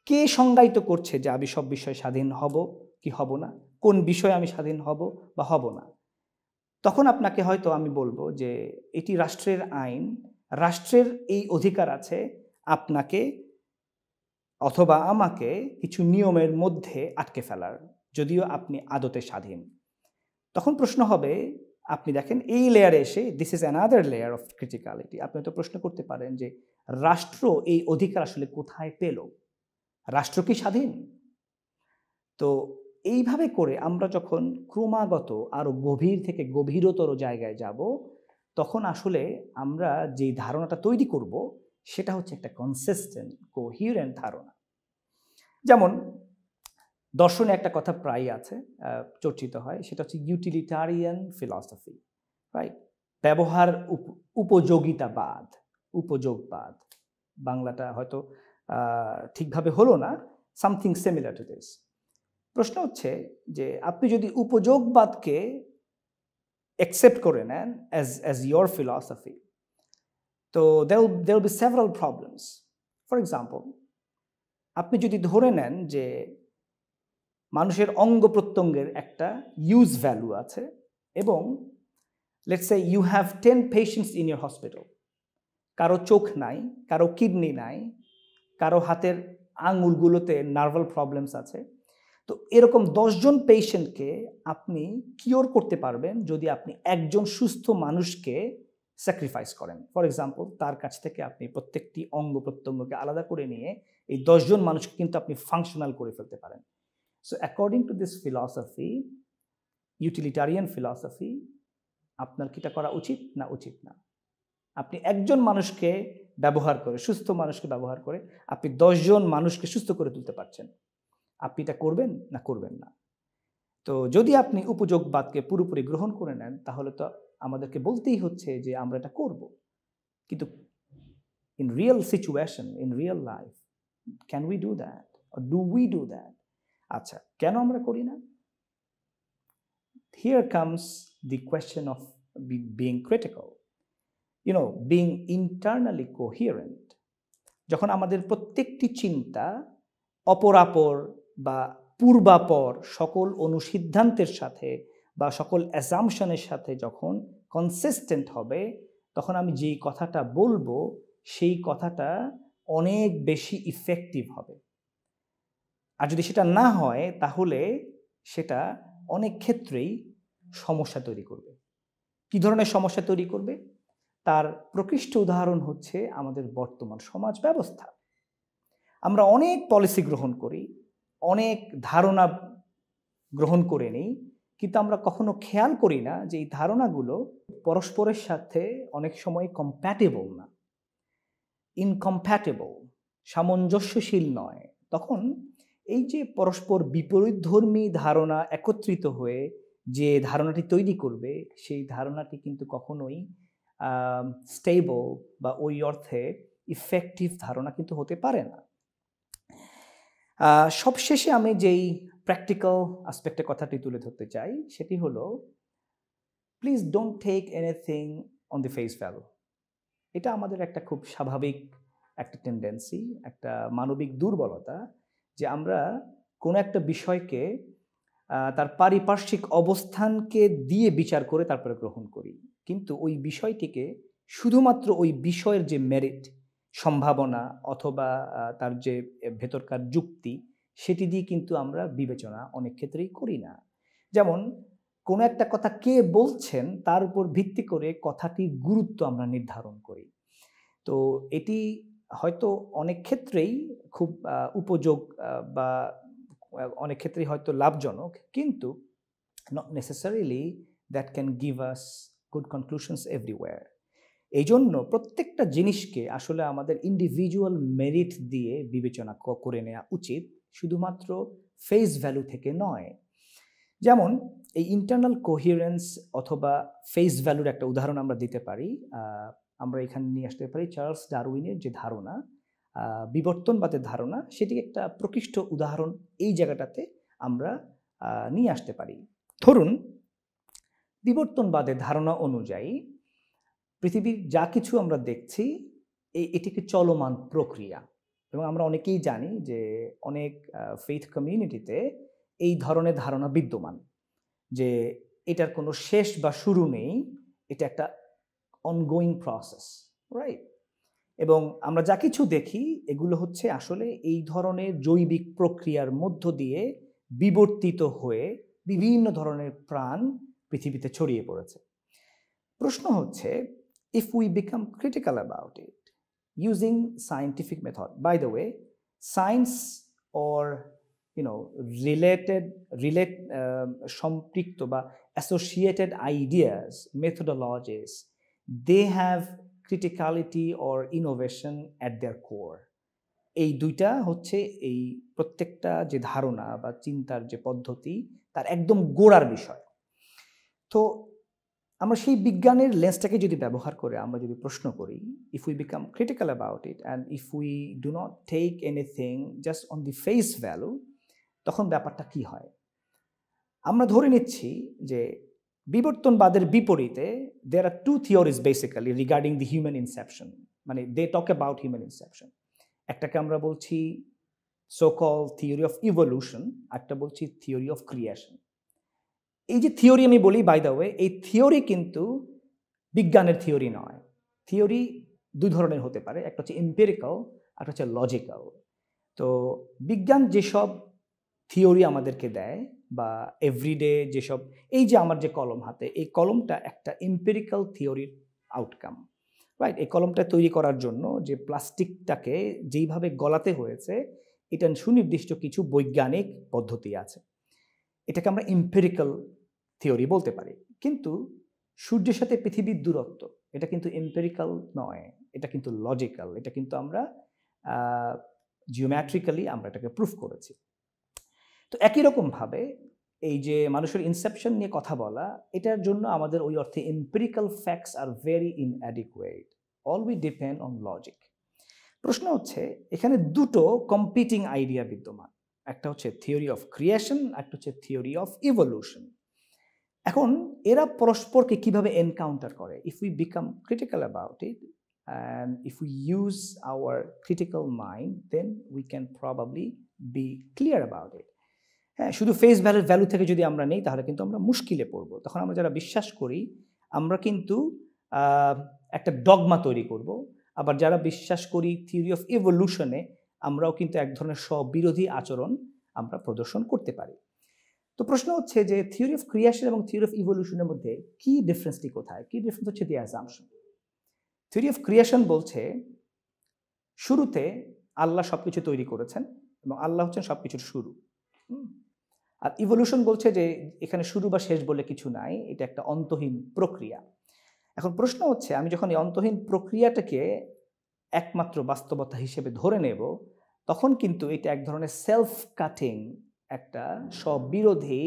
কে সংজ্ঞায়িত করছে যে আমি সব বিষয়ে স্বাধীন হব কি হব না? কোন বিষয়ে আমি স্বাধীন হব বা হব না? তখন আপনাকে হয়তো আমি বলবো যে এটি রাষ্ট্রের আইন, রাষ্ট্রের এই অধিকার আছে আপনাকে অথবা আমাকে কিছু নিয়মের মধ্যে আটকে ফেলার, যদিও আপনি আদতে স্বাধীন। তখন প্রশ্ন হবে, আপনি দেখেন এই লেয়ারে এসে, this is another layer of criticality, আপনি তো প্রশ্ন করতে পারেন যে রাষ্ট্র এই অধিকার আসলে কোথায় পেল? রাষ্ট্র কি স্বাধীন? তো এইভাবে করে আমরা যখন ক্রমাগত আরো গভীর থেকে গভীরতর জায়গায় যাব, তখন আসলে আমরা যে ধারণাটা তৈরি করব, সেটা হচ্ছে একটা কনসিস্টেন্ট, কোহিরেন্ট ধারণা। যেমন দর্শনে একটা কথা প্রায় আছে, চর্চিত হয়, সেটা হচ্ছে ইউটিলিটারিয়ান ফিলসফি, রাইট? ব্যবহার উপযোগিতাবাদ, উপযোগবাদ। বাংলাটা হয়তো ঠিকভাবে হলো না, সামথিং সিমিলার টু দিস। প্রশ্ন হচ্ছে যে আপনি যদি উপযোগবাদকে অ্যাকসেপ্ট করে নেন as your philosophy, তো there will be several problems. For example, আপনি যদি ধরে নেন যে মানুষের অঙ্গ প্রত্যঙ্গের একটা ইউজ ভ্যালু আছে এবং let's say you have 10 patients in your hospital, কারো চোখ নাই, কারো কিডনি নাই, কারো হাতের আঙুলগুলোতে নার্ভাল প্রবলেমস আছে। তো এরকম 10 জন পেশেন্টকে আপনি কিওর করতে পারবেন যদি আপনি একজন সুস্থ মানুষকে স্যাক্রিফাইস করেন। ফর এক্সাম্পল, তার কাছ থেকে আপনি প্রত্যেকটি অঙ্গ প্রত্যঙ্গকে আলাদা করে নিয়ে এই 10 জন মানুষকে কিন্তু আপনি ফাংশনাল করে ফেলতে পারেন। So according to this philosophy, utilitarian philosophy, আপনার কি এটা করা উচিত না উচিত না? আপনি একজন মানুষকে ব্যবহার করে, সুস্থ মানুষকে ব্যবহার করে আপনি 10 জন মানুষকে সুস্থ করে তুলতে পারছেন। আপনি এটা করবেন না করবেন না? তো যদি আপনি উপযোগবাদকে পুরোপুরি গ্রহণ করে নেন, তাহলে তো আমাদেরকে বলতেই হচ্ছে যে আমরা এটা করব। কিন্তু in real situation, in real life, can we do that? Or do we do that? আচ্ছা, কেন আমরা করি না? Here comes the question of being critical. Being internally coherent. যখন আমাদের প্রত্যেকটি চিন্তা অপরাপর বা পূর্বাপর সকল অনুসিদ্ধান্তের সাথে বা সকল অ্যাসাম্পশনের সাথে যখন কনসিস্টেন্ট হবে, তখন আমি যেই কথাটা বলবো সেই কথাটা অনেক বেশি ইফেক্টিভ হবে। আর যদি সেটা না হয়, তাহলে সেটা অনেক ক্ষেত্রেই সমস্যা তৈরি করবে। কী ধরনের সমস্যা তৈরি করবে? তার প্রকৃষ্ট উদাহরণ হচ্ছে আমাদের বর্তমান সমাজ ব্যবস্থা। আমরা অনেক পলিসি গ্রহণ করি, অনেক ধারণা গ্রহণ করে নিই, কিন্তু আমরা কখনো খেয়াল করি না যে এই ধারণাগুলো পরস্পরের সাথে অনেক সময় কম্প্যাটেবল না, ইনকম্প্যাটেবল, সামঞ্জস্যশীল নয়। তখন এই যে পরস্পর বিপরীতধর্মী ধারণা একত্রিত হয়ে যে ধারণাটি তৈরি করবে, সেই ধারণাটি কিন্তু কখনোই স্টেবল বা ওই অর্থে ইফেক্টিভ ধারণা কিন্তু হতে পারে না। সবশেষে আমি যেই প্র্যাকটিক্যাল অ্যাসপেক্টের কথাটি তুলে ধরতে চাই, সেটি হলো, please don't take anything on the face value. এটা আমাদের একটা খুব স্বাভাবিক একটা টেন্ডেন্সি, একটা মানবিক দুর্বলতা, যে আমরা কোনো একটা বিষয়কে তার পারিপার্শ্বিক অবস্থানকে দিয়ে বিচার করে তারপরে গ্রহণ করি, কিন্তু ওই বিষয়টিকে শুধুমাত্র ওই বিষয়ের যে মেরিট, সম্ভাবনা অথবা তার যে ভেতরকার যুক্তি, সেটি দিয়ে কিন্তু আমরা বিবেচনা অনেক ক্ষেত্রেই করি না। যেমন কোনো একটা কথা কে বলছেন তার উপর ভিত্তি করে কথাটির গুরুত্ব আমরা নির্ধারণ করি। তো এটি হয়তো অনেক ক্ষেত্রেই খুব উপযোগ বা অনেক ক্ষেত্রেই হয়তো লাভজনক, কিন্তু not necessarily that can give us good conclusions everywhere. এই জন্য প্রত্যেকটা জিনিসকে আসলে আমাদের ইন্ডিভিজুয়াল মেরিট দিয়ে বিবেচনা করে নেওয়া উচিত, শুধুমাত্র ফেস ভ্যালু থেকে নয়। যেমন এই ইন্টারনাল কোহিরেন্স অথবা ফেস ভ্যালুর একটা উদাহরণ আমরা দিতে পারি। আমরা এখানে নিয়ে আসতে পারি চার্লস ডারউইনের যে ধারণা, বিবর্তনবাদের ধারণা, সেটি একটা প্রকৃষ্ট উদাহরণ এই জায়গাটাতে আমরা নিয়ে আসতে পারি। ধরুন, বিবর্তনবাদের ধারণা অনুযায়ী পৃথিবীর যা কিছু আমরা দেখছি এটিকে চলমান প্রক্রিয়া, এবং আমরা অনেকেই জানি যে অনেক ফেথ কমিউনিটিতে এই ধরনের ধারণা বিদ্যমান যে এটার কোনো শেষ বা শুরু নেই, এটা একটা অনগোয়িং প্রসেস, রাইট? এবং আমরা যা কিছু দেখি এগুলো হচ্ছে আসলে এই ধরনের জৈবিক প্রক্রিয়ার মধ্য দিয়ে বিবর্তিত হয়ে বিভিন্ন ধরনের প্রাণ পৃথিবীতে ছড়িয়ে পড়েছে। প্রশ্ন হচ্ছে, if we become critical about it using scientific method, by the way, science or সম্পৃক্ত বা associated ideas, methodologies, they have criticality or innovation at their core. এই দুইটা হচ্ছে এই প্রত্যেকটা যে ধারণা বা চিন্তার যে পদ্ধতি, তার একদম গোড়ার বিষয়। তো আমরা সেই বিজ্ঞানের লেন্সটাকে যদি ব্যবহার করে আমরা যদি প্রশ্ন করি, if we become critical about it and if we do not take anything just on the face value, তখন ব্যাপারটা কি হয়? আমরা ধরে নিচ্ছি যে বিবর্তনবাদের বিপরীতে there are two theories basically regarding the human inception, মানে they talk about human inception. একটাকে আমরা বলছি so called theory of evolution, একটা বলছি theory of creation. এই যে থিওরি আমি বলি, বাই দ্য ওয়ে, এই থিওরি কিন্তু বিজ্ঞানের থিওরি নয়। থিওরি দুই ধরনের হতে পারে, একটা হচ্ছে এম্পিরিক্যাল, একটা হচ্ছে লজিক্যাল। তো বিজ্ঞান যেসব থিওরি আমাদেরকে দেয় বা এভরিডে যেসব, এই যে আমার যে কলম হাতে, এই কলমটা একটা এম্পিরিক্যাল থিওরির আউটকাম, রাইট? এই কলমটা তৈরি করার জন্য যে প্লাস্টিকটাকে যেইভাবে গলাতে হয়েছে, এটা সুনির্দিষ্ট কিছু বৈজ্ঞানিক পদ্ধতি আছে। এটাকে আমরা এম্পিরিক্যাল থিওরি বলতে পারি। কিন্তু সূর্যের সাথে পৃথিবীর দূরত্ব, এটা কিন্তু এম্পিরিক্যাল নয়, এটা কিন্তু লজিক্যাল। এটা কিন্তু আমরা জিওমেট্রিক্যালি আমরা এটাকে প্রুফ করেছি। তো একই রকমভাবে এই যে মানুষের ইনসেপশন নিয়ে কথা বলা, এটার জন্য আমাদের ওই অর্থে empirical facts are very inadequate, all we depend on logic. প্রশ্ন হচ্ছে এখানে দুটো কম্পিটিং আইডিয়া বিদ্যমান, একটা হচ্ছে থিওরি অফ ক্রিয়েশন, একটা হচ্ছে থিওরি অফ ইভলিউশন। এখন এরা পরস্পরকে কিভাবে এনকাউন্টার করে? If we become critical about it and if we use our critical mind, then we can probably be clear about it. হ্যাঁ, শুধু ফেস ভ্যালু থেকে যদি আমরা নেই তাহলে কিন্তু আমরা মুশকিলে পড়বো। তখন আমরা যারা বিশ্বাস করি আমরা কিন্তু একটা ডগমা তৈরি করব। আবার যারা বিশ্বাস করি থিওরি অফ ইভলিউশনে, আমরাও কিন্তু এক ধরনের স্ববিরোধী আচরণ আমরা প্রদর্শন করতে পারি। তো প্রশ্ন হচ্ছে যে থিওরি অফ ক্রিয়েশন এবং থিওরি অফ ইভলিউশনের মধ্যে কি ডিফারেন্সটি কোথায়? কি ডিফারেন্স হচ্ছে দি অ্যাজাম্পশন। থিওরি অফ ক্রিয়েশন বলছে শুরুতে আল্লাহ সবকিছু তৈরি করেছেন এবং আল্লাহ হচ্ছেন সবকিছুর শুরু। আর ইভলিউশন বলছে যে এখানে শুরু বা শেষ বলে কিছু নাই, এটা একটা অন্তহীন প্রক্রিয়া। এখন প্রশ্ন হচ্ছে আমি যখন এই অন্তহীন প্রক্রিয়াটাকে একমাত্র বাস্তবতা হিসেবে ধরে নেব, তখন কিন্তু এটা এক ধরনের সেলফ কাটিং, একটা স্ববিরোধী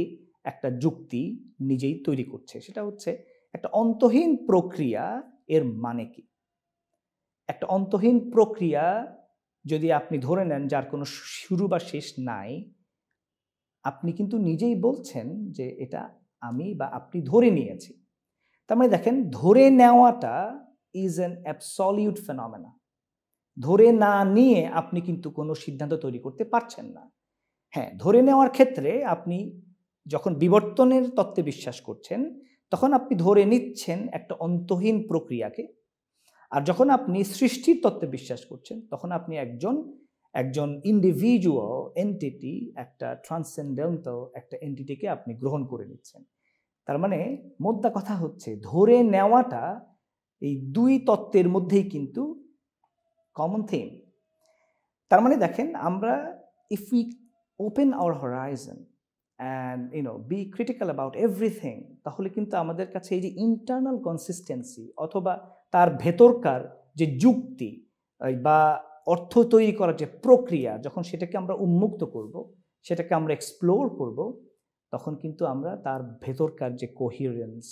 একটা যুক্তি নিজেই তৈরি করছে। সেটা হচ্ছে একটা অন্তহীন প্রক্রিয়া এর মানে কি? একটা অন্তহীন প্রক্রিয়া যদি আপনি ধরে নেন যার কোনো শুরু বা শেষ নাই, আপনি কিন্তু নিজেই বলছেন যে এটা আমি বা আপনি ধরে নিয়েছি। তার মানে দেখেন, ধরে নেওয়াটা ইজ অ্যান অ্যাবসলিউট ফেনোমেনা। ধরে না নিয়ে আপনি কিন্তু কোনো সিদ্ধান্ত তৈরি করতে পারছেন না। হ্যাঁ, ধরে নেওয়ার ক্ষেত্রে আপনি যখন বিবর্তনের তত্ত্বে বিশ্বাস করছেন, তখন আপনি ধরে নিচ্ছেন একটা অন্তহীন প্রক্রিয়াকে। আর যখন আপনি সৃষ্টির তত্ত্বে বিশ্বাস করছেন, তখন আপনি একজন ইন্ডিভিজুয়াল এন্টিটি, একটা ট্রান্সেন্ডেন্টাল একটা এন্টিটিকে আপনি গ্রহণ করে নিচ্ছেন। তার মানে মোদ্দা কথা হচ্ছে ধরে নেওয়াটা এই দুই তত্ত্বের মধ্যেই কিন্তু কমন থিম। তার মানে দেখেন, আমরা if we open our horizon and be critical about everything, তাহলে কিন্তু আমাদের কাছে এই যে ইন্টারনাল কনসিস্টেন্সি অথবা তার ভেতরকার যে যুক্তি বা অর্থ তৈরি করার যে প্রক্রিয়া, যখন সেটাকে আমরা উন্মুক্ত করব, সেটাকে আমরা এক্সপ্লোর করব, তখন কিন্তু আমরা তার ভেতরকার যে কোহিরেন্স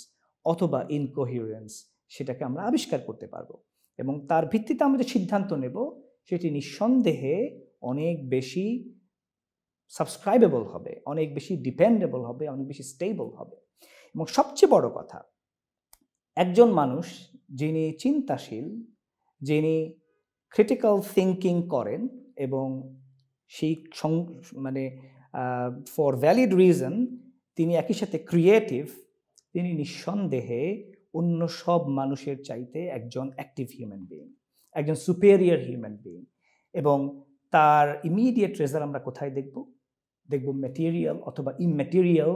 অথবা ইনকোহিরেন্স, সেটাকে আমরা আবিষ্কার করতে পারবো। এবং তার ভিত্তিতে আমরা যে সিদ্ধান্ত নেব, সেটি নিঃসন্দেহে অনেক বেশি সাবস্ক্রাইবেবল হবে, অনেক বেশি ডিপেন্ডেবল হবে, অনেক বেশি স্টেবল হবে। এবং সবচেয়ে বড় কথা, একজন মানুষ যিনি চিন্তাশীল, যিনি ক্রিটিক্যাল থিঙ্কিং করেন এবং সেই ফর ভ্যালিড রিজন তিনি একই সাথে ক্রিয়েটিভ, তিনি নিঃসন্দেহে অন্য সব মানুষের চাইতে একজন অ্যাক্টিভ হিউম্যান বিইং, একজন সুপেরিয়র হিউম্যান বিইং। এবং তার ইমিডিয়েট রেজাল্ট আমরা কোথায় দেখব? ম্যাটেরিয়াল অথবা ইম্যাটেরিয়াল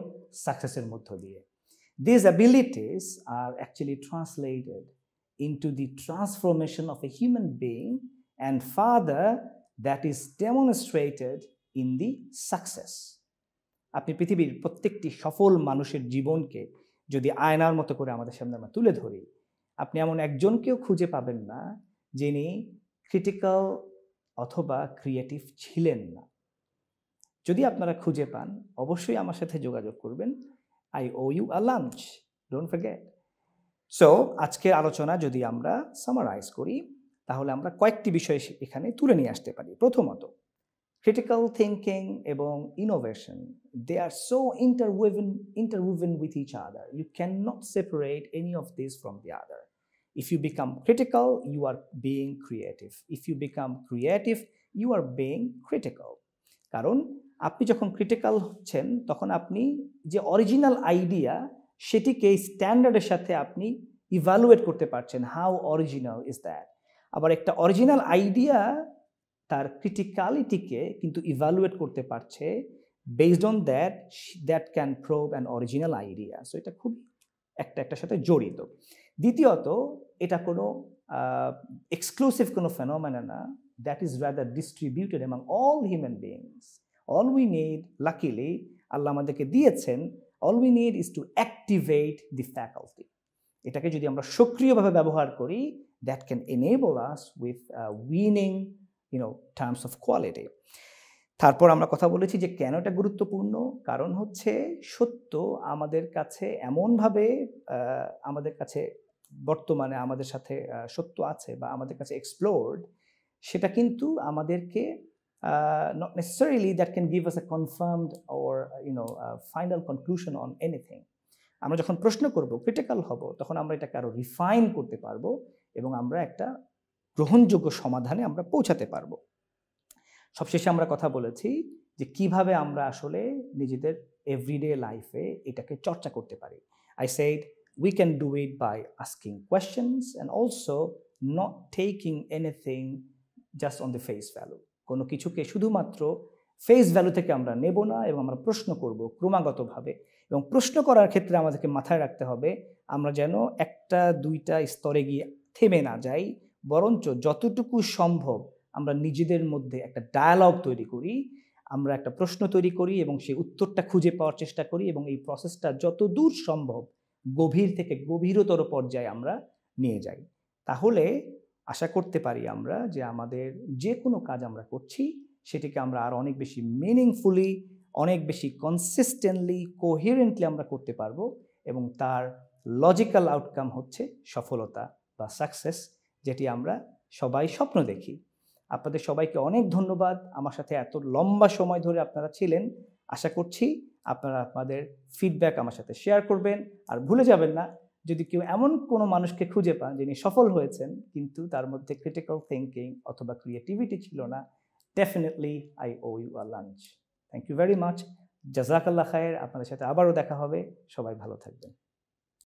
সাকসেসের মধ্য দিয়ে। These abilities are actually translated into the transformation of a human being, and further that is demonstrated in the success. আপনি পৃথিবীর প্রত্যেকটি সফল মানুষের জীবনকে যদি আয়নার মতো করে আমাদের সামনে আমরা তুলে ধরি, আপনি এমন একজনকেও খুঁজে পাবেন না যিনি ক্রিটিক্যাল অথবা ক্রিয়েটিভ ছিলেন না। যদি আপনারা খুঁজে পান, অবশ্যই আমার সাথে যোগাযোগ করবেন। I owe you a lunch, don't forget. So আজকের আলোচনা যদি আমরা সামারাইজ করি, তাহলে আমরা কয়েকটি বিষয় এখানে তুলে নিয়ে আসতে পারি। প্রথমত, critical thinking এবং innovation, they are so interwoven with each other. You cannot separate any of these from the other. If you become critical, you are being creative. If you become creative, you are being critical. কারণ আপনি যখন ক্রিটিক্যাল হচ্ছেন, তখন আপনি যে অরিজিনাল আইডিয়া, সেটিকে স্ট্যান্ডার্ডের সাথে আপনি ইভ্যালুয়েট করতে পারছেন, হাউ অরিজিনাল ইজ দ্যাট। আবার একটা অরিজিনাল আইডিয়া তার ক্রিটিক্যালিটিকে কিন্তু ইভ্যালুয়েট করতে পারছে based on that can prove an original idea. So এটা খুব একটার সাথে জড়িত। দ্বিতীয়ত, এটা কোনো এক্সক্লুসিভ কোনো ফেনোমেনা না, that is rather distributed among all human beings. All we need, luckily Allah আমাদেরকে দিয়েছেন, all we need is to activate the faculty. এটাকে যদি আমরা সক্রিয়ভাবে ব্যবহার করি, that can enable us with winning terms of quality. তারপর আমরা কথা বলেছি যে কেন এটা গুরুত্বপূর্ণ। কারণ হচ্ছে সত্য আমাদের কাছে এমনভাবে আমাদের কাছে বর্তমানে আমাদের সাথে সত্য আছে বা আমাদের কাছে এক্সপ্লোরড, সেটা কিন্তু আমাদেরকে not necessarily that can give us a confirmed or final conclusion on anything. আমরা যখন প্রশ্ন করব, ক্রিটিক্যাল হব, তখন আমরা এটাকে আরো রিফাইন করতে পারবো এবং আমরা একটা গ্রহণযোগ্য সমাধানে আমরা পৌঁছাতে পারবো। সবশেষে আমরা কথা বলেছি যে কিভাবে আমরা আসলে নিজেদের এভরিডে লাইফে এটাকে চর্চা করতে পারি। I said we can do it by asking questions and also not taking anything just on the face value. কোনো কিছুকে শুধুমাত্র ফেস ভ্যালু থেকে আমরা নেব না এবং আমরা প্রশ্ন করব ক্রমাগতভাবে। এবং প্রশ্ন করার ক্ষেত্রে আমাদেরকে মাথায় রাখতে হবে আমরা যেন একটা দুইটা স্তরে গিয়ে থেমে না যাই, বরঞ্চ যতটুকু সম্ভব আমরা নিজেদের মধ্যে একটা ডায়ালগ তৈরি করি, আমরা একটা প্রশ্ন তৈরি করি এবং সেই উত্তরটা খুঁজে পাওয়ার চেষ্টা করি এবং এই প্রসেসটা যত দূর সম্ভব গভীর থেকে গভীরতর পর্যায়ে আমরা নিয়ে যাই। তাহলে আশা করতে পারি আমরা যে আমাদের যে কোনো কাজ আমরা করছি সেটিকে আমরা আরও অনেক বেশি মিনিংফুলি, অনেক বেশি কনসিস্টেন্টলি, কোহেরেন্টলি আমরা করতে পারবো এবং তার লজিক্যাল আউটকাম হচ্ছে সফলতা বা সাকসেস, যেটি আমরা সবাই স্বপ্ন দেখি। আপনাদের সবাইকে অনেক ধন্যবাদ, আমার সাথে এত লম্বা সময় ধরে আপনারা ছিলেন। আশা করছি আপনারা আপনাদের ফিডব্যাক আমার সাথে শেয়ার করবেন। আর ভুলে যাবেন না, যদি কেউ এমন কোনো মানুষকে খুঁজে পান যিনি সফল হয়েছেন কিন্তু তার মধ্যে ক্রিটিক্যাল থিঙ্কিং অথবা ক্রিয়েটিভিটি ছিল না, definitely I owe you a lunch. Thank you very much. জাজাকাল্লাহ খায়ের। আপনাদের সাথে আবারও দেখা হবে। সবাই ভালো থাকবেন।